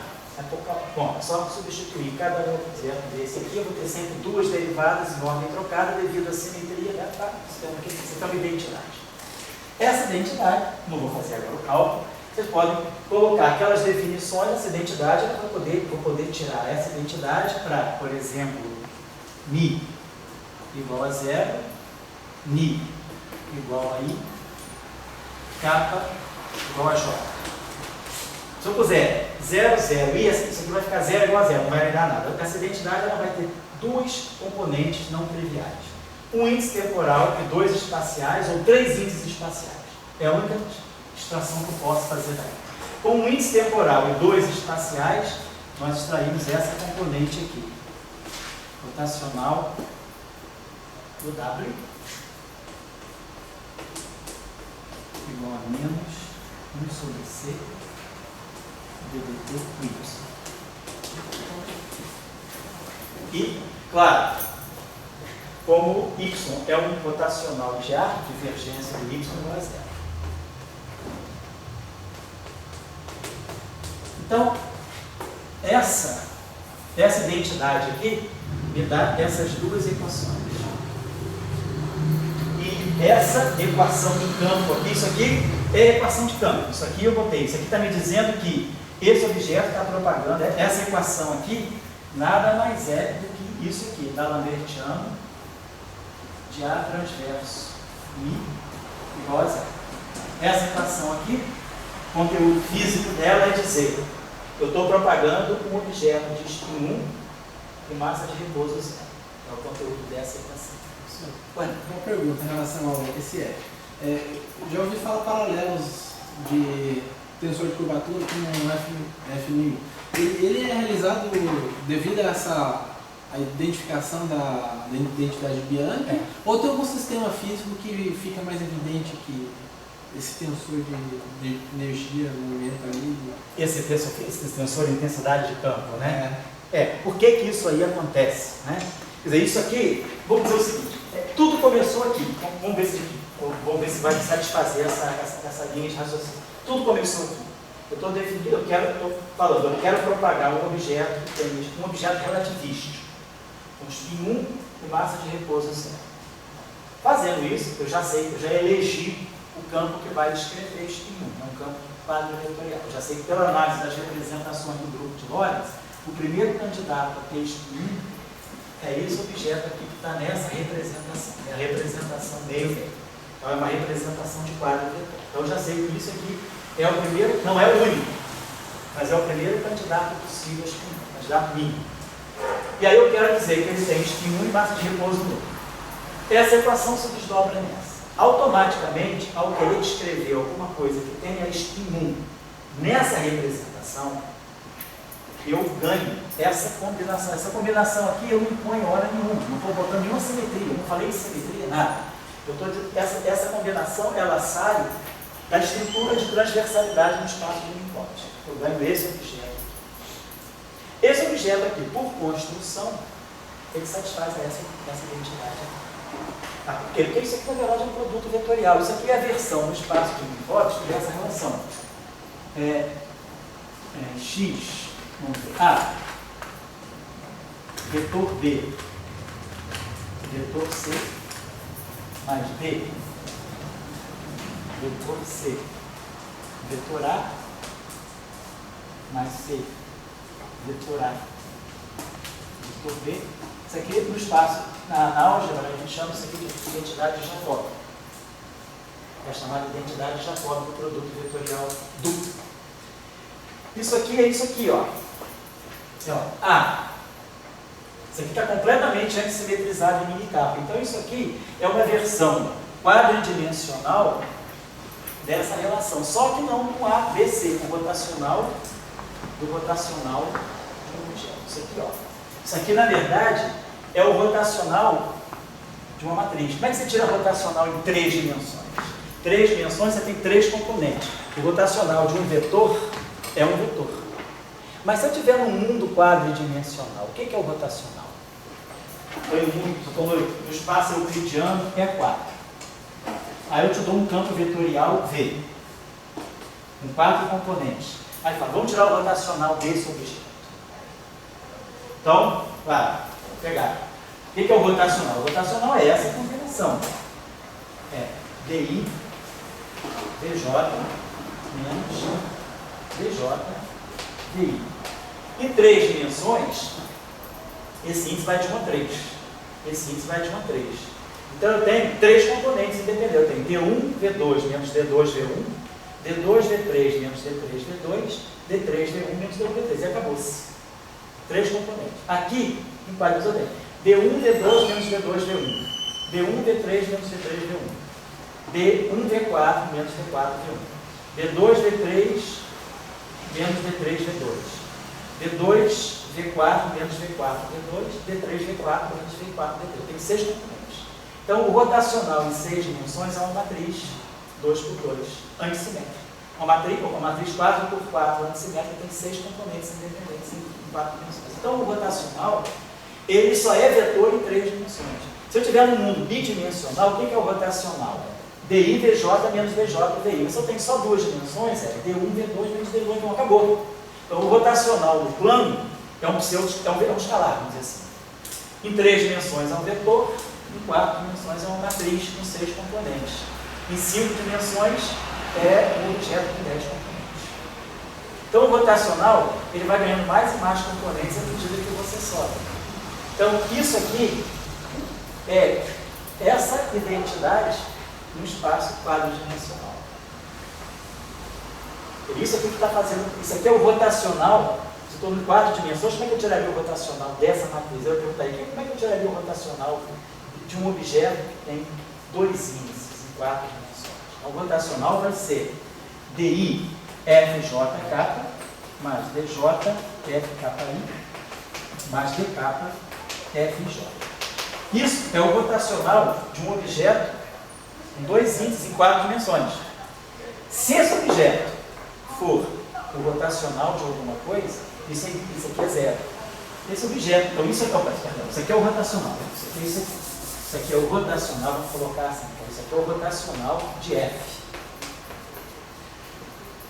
Bom, é só substituir cada objeto desse aqui. Eu vou ter sempre duas derivadas em ordem trocada devido à simetria. Tá? Isso é uma identidade. Essa identidade, não vou fazer agora o cálculo, vocês podem colocar aquelas definições dessa identidade. Eu vou poder tirar essa identidade para, por exemplo, mi igual a zero, ni igual a i, kappa igual a j. Se eu puser 0, 0 e isso aqui vai ficar 0 igual a 0, não vai dar nada. Essa identidade ela vai ter dois componentes não triviais. Um índice temporal e dois espaciais, ou três índices espaciais. É a única extração que eu posso fazer daí. Com um índice temporal e dois espaciais, nós extraímos essa componente aqui. Rotacional do W igual a menos 1 sobre C do vetor y. E, claro, como y é um rotacional de A, divergência de y igual a zero. Então, essa identidade aqui me dá essas duas equações. E essa equação de campo aqui, isso aqui é a equação de campo. Isso aqui eu botei. Isso aqui está me dizendo que esse objeto está propagando, essa equação aqui, nada mais é do que isso aqui, da lambertiano de A transverso I igual a zero. Essa equação aqui, o conteúdo físico dela é dizer, eu estou propagando um objeto de spin 1 e massa de repouso zero. É o conteúdo dessa equação. Uma pergunta em relação ao ECF. Já ouvi falar paralelos de tensor de curvatura com um F'. Ele é realizado devido a essa identificação da identidade Bianchi? Ou tem algum sistema físico que fica mais evidente que esse tensor de energia, movimento ali? Esse tensor de intensidade de campo, né? Por que isso aí acontece, né? Quer dizer, isso aqui, vamos dizer o seguinte, tudo começou aqui, vamos ver se vai satisfazer essa linha de raciocínio. Tudo começou aqui. Eu estou definindo, eu quero propagar um objeto que tem um objeto relativístico, com spin 1 e massa de repouso zero. Fazendo isso, eu já elegi o campo que vai descrever spin 1, é um campo quadrivetorial. Eu já sei que pela análise das representações do grupo de Lorentz, o primeiro candidato a ter spin 1 é esse objeto aqui que está nessa representação, é a representação meio vetor. Então é uma representação de quadro vetor. Então eu já sei que isso aqui é o primeiro, não é o único, mas é o primeiro candidato possível a spin 1, candidato mínimo. E aí eu quero dizer que ele tem spin 1 e massa de repouso no. Essa equação se desdobra nessa. Automaticamente, ao querer descrever alguma coisa que tenha spin 1 nessa representação, eu ganho essa combinação. Essa combinação aqui eu não ponho hora nenhuma, não estou botando nenhuma simetria, eu não falei simetria, nada. Eu estou dizendo que essa combinação ela sai da estrutura de transversalidade no espaço de Minkowski. Eu ganho esse objeto. Esse objeto aqui, por construção, ele satisfaz essa identidade aqui. Porque isso aqui, na verdade, é um produto vetorial. Isso aqui é a versão no espaço de Minkowski dessa relação. X, vamos ver, A, vetor B, vetor C, mais D, vetor C, vetor A, mais C, vetor A, vetor B. Isso aqui no espaço, na álgebra, a gente chama isso aqui de identidade de Jacob. É chamada identidade de Jacob do produto vetorial duplo. Isso aqui é isso aqui, ó. A. Isso aqui está completamente antissimetrizado em minicapa. Então isso aqui é uma versão quadridimensional dessa relação, só que não com A, B, C, com o rotacional do rotacional de um objeto. Isso aqui, ó. Isso aqui, na verdade, é o rotacional de uma matriz. Como é que você tira rotacional em 3 dimensões? 3 dimensões você tem 3 componentes. O rotacional de um vetor é um vetor. Mas se eu tiver num mundo quadridimensional, o que é o rotacional? No espaço euclidiano é 4. Aí eu te dou um campo vetorial V, com 4 componentes. Aí fala, vamos tirar o rotacional desse objeto. Então, vou pegar. O que é o rotacional? O rotacional é essa combinação. É DI, DJ, menos DJ, DI. Em 3 dimensões, esse índice vai de 1 a 3. Esse índice vai de 1 a 3. Então eu tenho 3 componentes independentes. Eu tenho D1, V2 menos D2, V1, D2, V3 menos D3, V2, D3, V1 menos D1, V3. E acabou-se. 3 componentes. Aqui, em quadros eu tenho D1, V2 menos D2, V1, D1, V3 menos D3, V1, D1, V4 menos D4, V1, D2, V3 menos D3, V2, D2, V4 menos V4, V2, D3, V4 menos V4, V3. Tem 6 componentes. Então, o rotacional em 6 dimensões é uma matriz 2 por 2, antissimétrica. Uma matriz 4x4 assimétrica tem 6 componentes independentes em 4 dimensões. Então, o rotacional, ele só é vetor em 3 dimensões. Se eu tiver num mundo bidimensional, o que é o rotacional? DI, VJ menos VJ, VI. Mas se eu tenho só 2 dimensões, é D1, V2 menos D2, então acabou. Então, o rotacional do plano é um escalar, vamos dizer assim. Em 3 dimensões é um vetor, em 4 dimensões é uma matriz com 6 componentes. Em 5 dimensões é um objeto com 10 componentes. Então, o rotacional, ele vai ganhando mais e mais componentes à medida que você sobe. Então, isso aqui é essa identidade no espaço quadridimensional. Isso aqui que está fazendo, isso aqui é o rotacional. Se estou em 4 dimensões, como é que eu tiraria o rotacional dessa matriz? Eu perguntaria, como é que eu tiraria o rotacional de um objeto que tem 2 índices em 4 dimensões? Então, o rotacional vai ser DI FJK mais DJ FKI mais DK FJ. Isso é o rotacional de um objeto com 2 índices em 4 dimensões. Se esse objeto for o rotacional de alguma coisa, isso aqui é zero. Esse objeto, então isso aqui é o rotacional. Isso aqui é o rotacional, vamos colocar assim, então, isso aqui é o rotacional de F.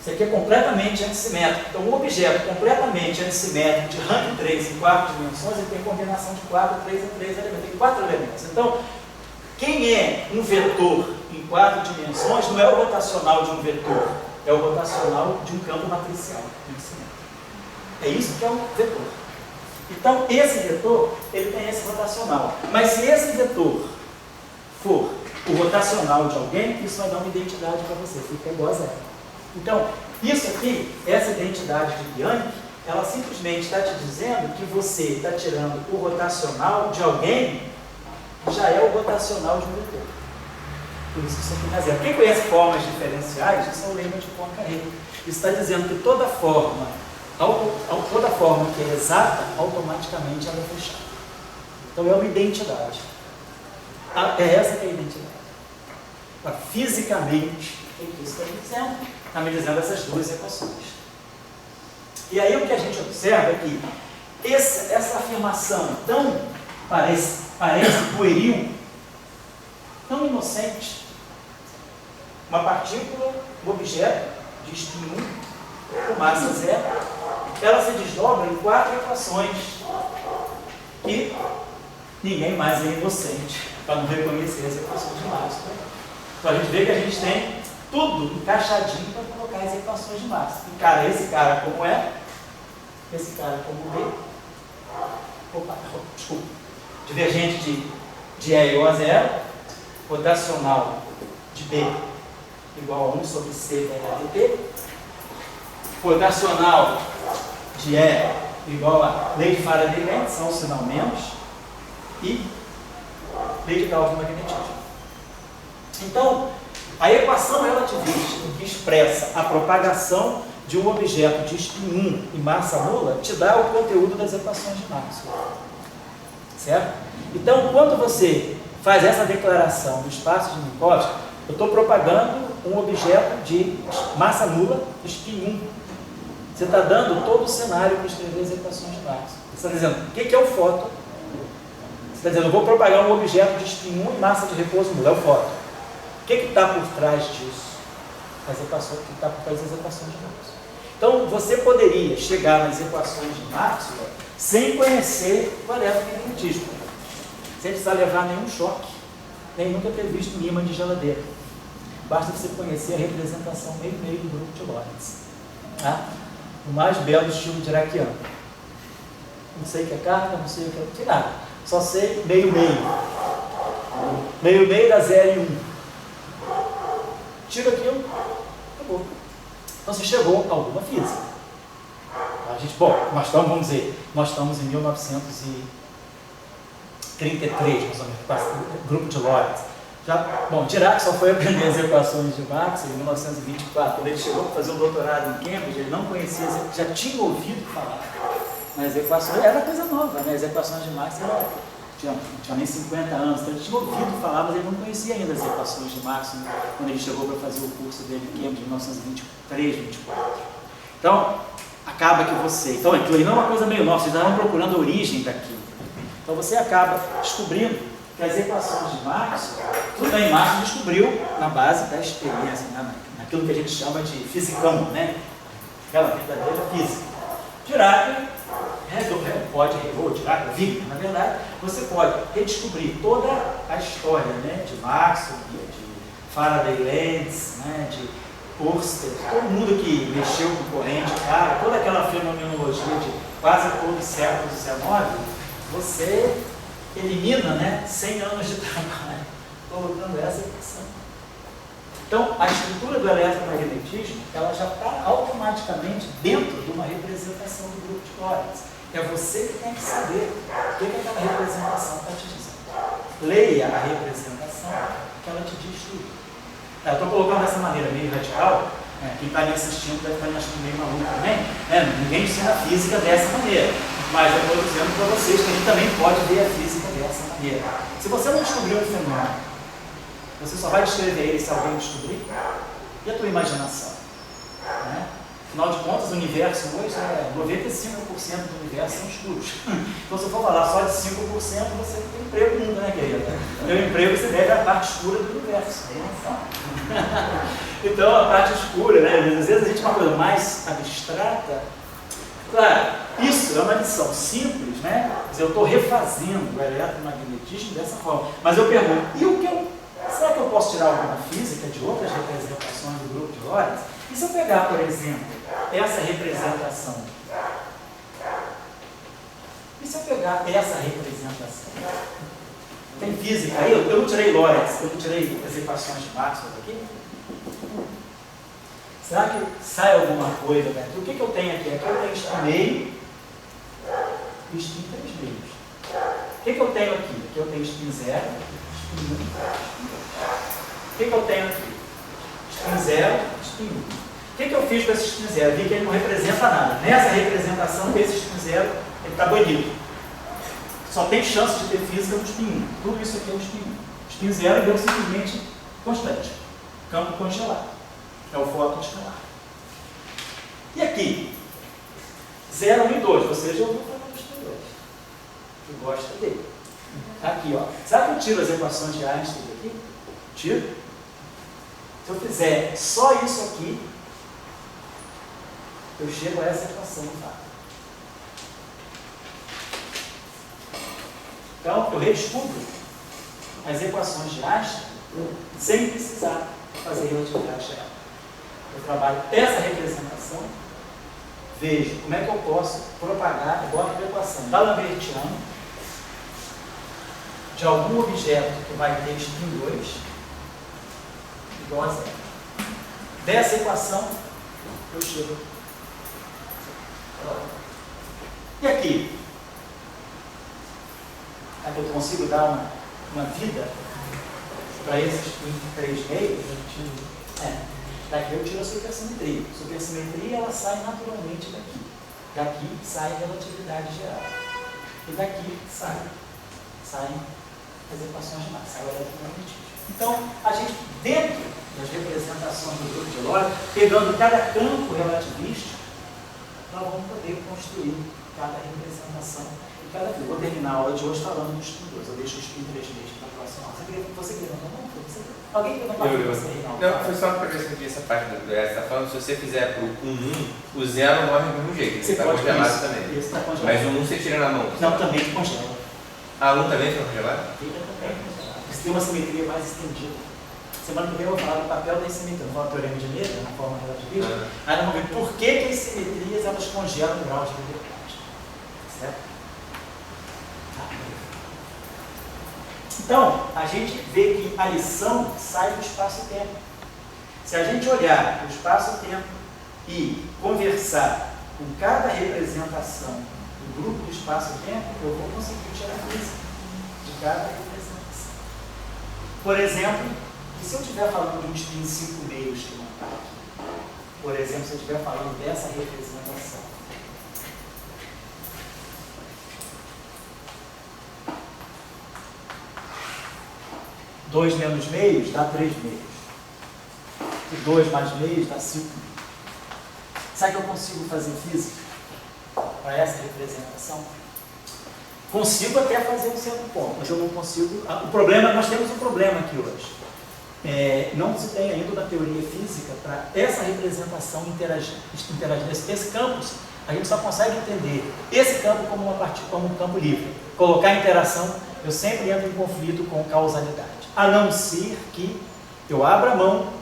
Isso aqui é completamente antissimétrico. Então, um objeto completamente antissimétrico de rank 3 em 4 dimensões, ele tem combinação de 4, 3 a 3 elementos. Tem 4 elementos. Então, quem é um vetor em 4 dimensões não é o rotacional de um vetor, é o rotacional de um campo matricial. É isso que é um vetor. Então, esse vetor, ele tem esse rotacional. Mas se esse vetor for o rotacional de alguém, isso vai dar uma identidade para você, fica igual a zero. Então, isso aqui, essa identidade de Bianchi, ela simplesmente está te dizendo que você está tirando o rotacional de alguém que já é o rotacional de um vetor. Por isso que isso aqui é zero. Quem conhece formas diferenciais, isso é o lema de Poincaré. Isso está dizendo que toda forma que é exata, automaticamente ela é fechada. Então é uma identidade. É essa que é a identidade. Fisicamente, o que isso está me dizendo? Está me dizendo essas duas equações. E aí o que a gente observa é que essa afirmação tão parece pueril, tão inocente, uma partícula, um objeto de spin 1, com massa zero, ela se desdobra em 4 equações que ninguém mais é inocente para não reconhecer as equações de Maxwell. Então a gente vê que a gente tem tudo encaixadinho para colocar as equações de Maxwell. Encara esse cara como E, esse cara como B. Desculpa. Divergente de E igual a 0, rotacional de B igual a 1 sobre C dt, rotacional de E igual a lei de Faraday-Lens, são os sinal menos, e lei de Gauss magnetismo. Então, a equação relativista que expressa a propagação de um objeto de spin 1 e massa nula te dá o conteúdo das equações de Maxwell. Certo? Então, quando você faz essa declaração do espaço de Minkowski, eu estou propagando um objeto de massa nula, spin 1. Você está dando todo o cenário para escrever as equações de Maxwell. Você está dizendo, o que é o fóton? Você está dizendo, eu vou propagar um objeto de spin 1 e massa de repouso nula, é o fóton. O que está por trás disso? As equações, o que está por trás das equações de Maxwell. Então, você poderia chegar nas equações de Maxwell sem conhecer o eletromagnetismo, sem precisar levar nenhum choque, nem nunca ter visto um ímã de geladeira. Basta você conhecer a representação meio-meio do grupo de Lorentz. Tá? O mais belo estilo diraquiano. Não sei o que é carga, não sei o que é... Não sei nada. Só sei meio-meio. Meio-meio dá 0 e 1. Tira aquilo, acabou. Então você chegou a alguma física. A gente, nós estamos, vamos dizer, nós estamos em 1933, mais ou menos, grupo de Lorentz. Dirac só foi aprender as equações de Maxwell em 1924, quando ele chegou para fazer um doutorado em Cambridge, ele não conhecia, já tinha ouvido falar nas equações, era coisa nova, né? As equações de Maxwell tinha nem 50 anos, então ele tinha ouvido falar, mas ele não conhecia ainda as equações de Maxwell quando ele chegou para fazer o curso dele em Cambridge, em 1923, 24. Então, acaba que você... Então, aquilo aí não é uma coisa meio nova, vocês estavam procurando a origem daquilo. Então, você acaba descobrindo que as equações de Maxwell, tudo bem, Maxwell descobriu na base da experiência, né? Naquilo que a gente chama de fisicão, né? Aquela verdadeira física. Dirac pode, ou Dirac, Wigner, na verdade, você pode redescobrir toda a história, né, de Maxwell, de Faraday Lenz, né, de Oersted, todo mundo que mexeu com corrente, cara, toda aquela fenomenologia de quase todo o século XIX, você elimina, né, 100 anos de trabalho colocando essa equação. Então, a estrutura do eletromagnetismo, ela já está automaticamente dentro de uma representação do grupo de Lorentz. É você que tem que saber o que aquela representação está te dizendo. Leia a representação que ela te diz tudo. Eu estou colocando dessa maneira meio radical, né? Quem está me assistindo deve estar me achando meio maluco também, né? Ninguém ensina a física dessa maneira, mas eu estou dizendo para vocês que a gente também pode ver a física dessa maneira. Se você não descobriu um fenômeno, você só vai descrever ele se alguém descobrir. E a tua imaginação? Né? Afinal de contas, o universo hoje, 95% do universo são escuros. Então, se eu for falar só de 5%, você não tem emprego nunca, né, querida? O meu emprego se deve à parte escura do universo. Então, a parte escura, né? Às vezes a gente tem uma coisa mais abstrata. Claro, isso é uma lição simples, né? Mas eu estou refazendo o eletromagnetismo dessa forma. Mas eu pergunto, e o que será que eu posso tirar alguma física de outras representações do grupo de Lorentz? E se eu pegar, por exemplo, essa representação? E se eu pegar essa representação? Tem física aí? Eu não tirei Lorentz, eu não tirei as equações de Maxwell aqui? Será que sai alguma coisa daqui? O que eu tenho aqui? Aqui eu tenho spin meio e spin 3 meios. O que eu tenho aqui? Aqui eu tenho spin 0, spin 1, spin 2. O que eu tenho aqui? Spin 0, spin 1. O que eu fiz com esse spin 0? Vi que ele não representa nada. Nessa representação, esse spin 0 ele está banido. Só tem chance de ter física no spin 1. Tudo isso aqui é o spin 1. Spin 0 deu simplesmente constante. Campo congelado. É o fóton escalar. E aqui? 0, 1 e 2. Você já ouviu falar dos spin 2. Que gosta dele. Aqui, ó. Sabe que eu tiro as equações de Einstein aqui? Tiro. Se eu fizer só isso aqui, eu chego a essa equação, tá? Então, eu redescubro as equações de Einstein sem precisar fazer relatividade geral. Eu trabalho essa representação, vejo como é que eu posso propagar, eu boto a equação da Lambertiana de algum objeto que vai ter spin 2 igual a 0. Dessa equação, eu chego. E aqui? Aqui eu consigo dar uma vida para esses spin 3 meios? Daqui eu tiro a supersimetria. A supersimetria ela sai naturalmente daqui. Daqui sai a relatividade geral. E daqui saem as equações de Maxwell, sai o eletromagnetismo. Então, a gente, dentro das representações do grupo de Lorentz, pegando cada campo relativístico, nós vamos poder construir cada representação e cada fio. Vou terminar a aula de hoje falando dos spin 2. Eu deixo o spin 3 meses para a próxima aula. Você queria não? Alguém quer não, foi só para ver se eu entendi essa parte do você está falando, se você fizer para o 1, o 0 morre do mesmo jeito, você está congelado também. Isso, tá congelado. Mas o 1 você tira na mão. Não, também congela. Ah, 1 também fica congelado? Fica também congelado. Você tem uma simetria mais estendida. Semana que vem eu vou falar do papel da simetria. Eu vou falar do teorema de Noether, na forma relativista. Aí nós vamos ver por que as simetrias elas congelam o grau de liberdade. Certo? Então, a gente vê que a lição sai do espaço-tempo. Se a gente olhar o espaço-tempo e conversar com cada representação do grupo do espaço-tempo, eu vou conseguir tirar a física de cada representação. Por exemplo, se eu estiver falando de um spin 5 meios que não está aqui, por exemplo, se eu estiver falando dessa representação, 2 menos meios dá 3 meios. E 2 mais meios dá 5 meios. Sabe que eu consigo fazer física para essa representação? Consigo até fazer um certo ponto, mas eu não consigo. O problema, nós temos um problema aqui hoje. Não se tem ainda na teoria física para essa representação interagir. Esse campo, a gente só consegue entender esse campo como um campo livre. Colocar interação, eu sempre entro em conflito com causalidade. A não ser que eu abra mão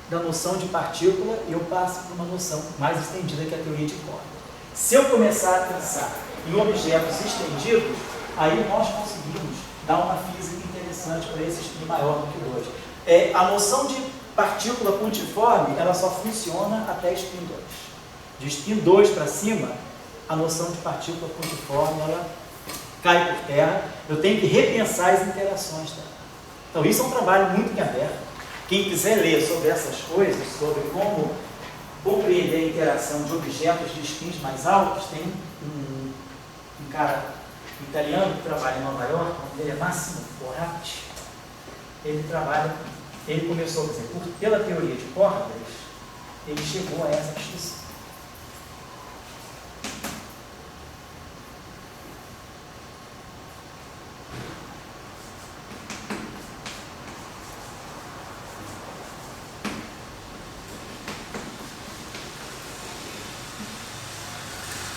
da noção de partícula e eu passo para uma noção mais estendida que é a teoria de corda. Se eu começar a pensar em objetos estendidos, aí nós conseguimos dar uma física interessante para esse spin maior do que 2. A noção de partícula pontiforme, ela só funciona até spin 2. De spin 2 para cima, a noção de partícula pontiforme, ela cai por terra. Eu tenho que repensar as interações dela. Então isso é um trabalho muito em aberto. Quem quiser ler sobre essas coisas, sobre como compreender a interação de objetos de spins mais altos, tem um cara italiano que trabalha em Nova York, o nome dele é Massimo Porratti. Ele começou, quer dizer, pela teoria de cordas, ele chegou a essa discussão.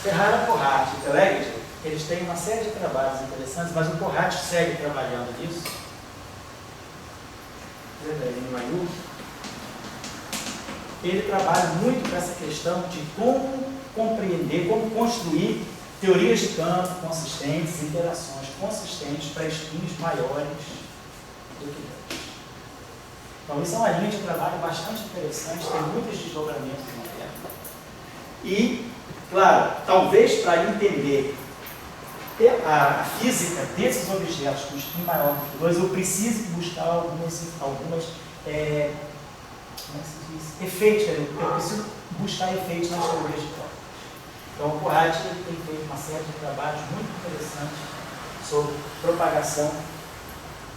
Ferrara, Porratti e Telegde, eles têm uma série de trabalhos interessantes, mas o Porratti segue trabalhando nisso. Ele trabalha muito com essa questão de como compreender, como construir teorias de campo consistentes, interações consistentes para spins maiores do que 2. Então, isso é uma linha de trabalho bastante interessante, tem muitos desdobramentos na Terra. E, claro, talvez para entender a física desses objetos com spin maior do que 2, eu precise buscar algumas efeitos, eu preciso buscar efeitos nas teorias de cordas. Então, o Porratti tem feito uma série de trabalhos muito interessantes sobre propagação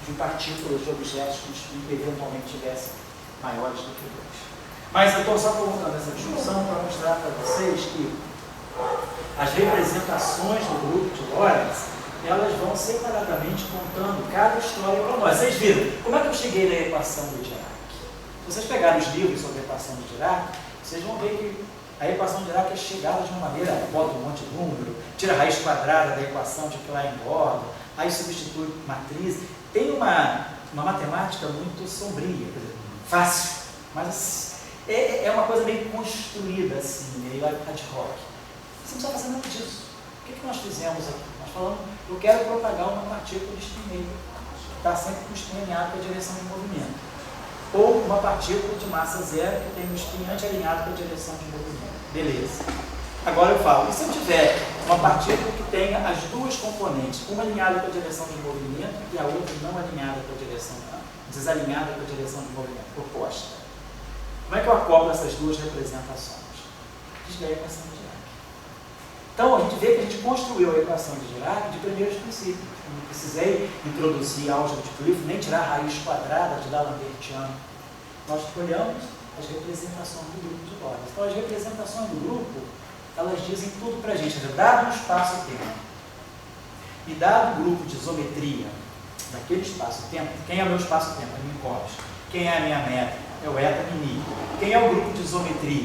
de partículas de objetos com spin que eventualmente tivessem maiores do que 2. Mas eu estou só colocando essa discussão para mostrar para vocês que as representações do grupo de Lorentz, elas vão separadamente contando cada história para nós. Vocês viram, como é que eu cheguei na equação de Dirac? Se vocês pegarem os livros sobre a equação de Dirac, vocês vão ver que a equação de Dirac é chegada de uma maneira, bota um monte de número, tira a raiz quadrada da equação de Klein-Bordel, aí substitui matriz. Tem uma matemática muito sombria, fácil, mas é uma coisa meio construída, assim, meio ad hoc. Você não precisa fazer nada disso. O que nós fizemos aqui? Nós falamos, eu quero propagar uma partícula de spin meio, está sempre com o spin alinhado com a direção de movimento. Ou uma partícula de massa zero que tem um spin anti-alinhado com a direção de movimento. Beleza. Agora eu falo, e se eu tiver uma partícula que tenha as duas componentes, uma alinhada com a direção de movimento e a outra não alinhada com a direção, desalinhada com a direção de movimento, oposta? Como é que eu acoplo essas duas representações? Desliga a equação de Dirac. Então, a gente vê que a gente construiu a equação de Dirac de primeiros princípios. Eu não precisei introduzir álgebra de Clifford, nem tirar a raiz quadrada de D'Alembertiano. Nós olhamos as representações do grupo de Lorentz. Então, as representações do grupo, elas dizem tudo para a gente. Dado um espaço-tempo e dado o grupo de isometria daquele espaço-tempo, quem é o meu espaço-tempo? É a minha incógnita. Quem é a minha meta? É o eta mini. Quem é o grupo de isometria?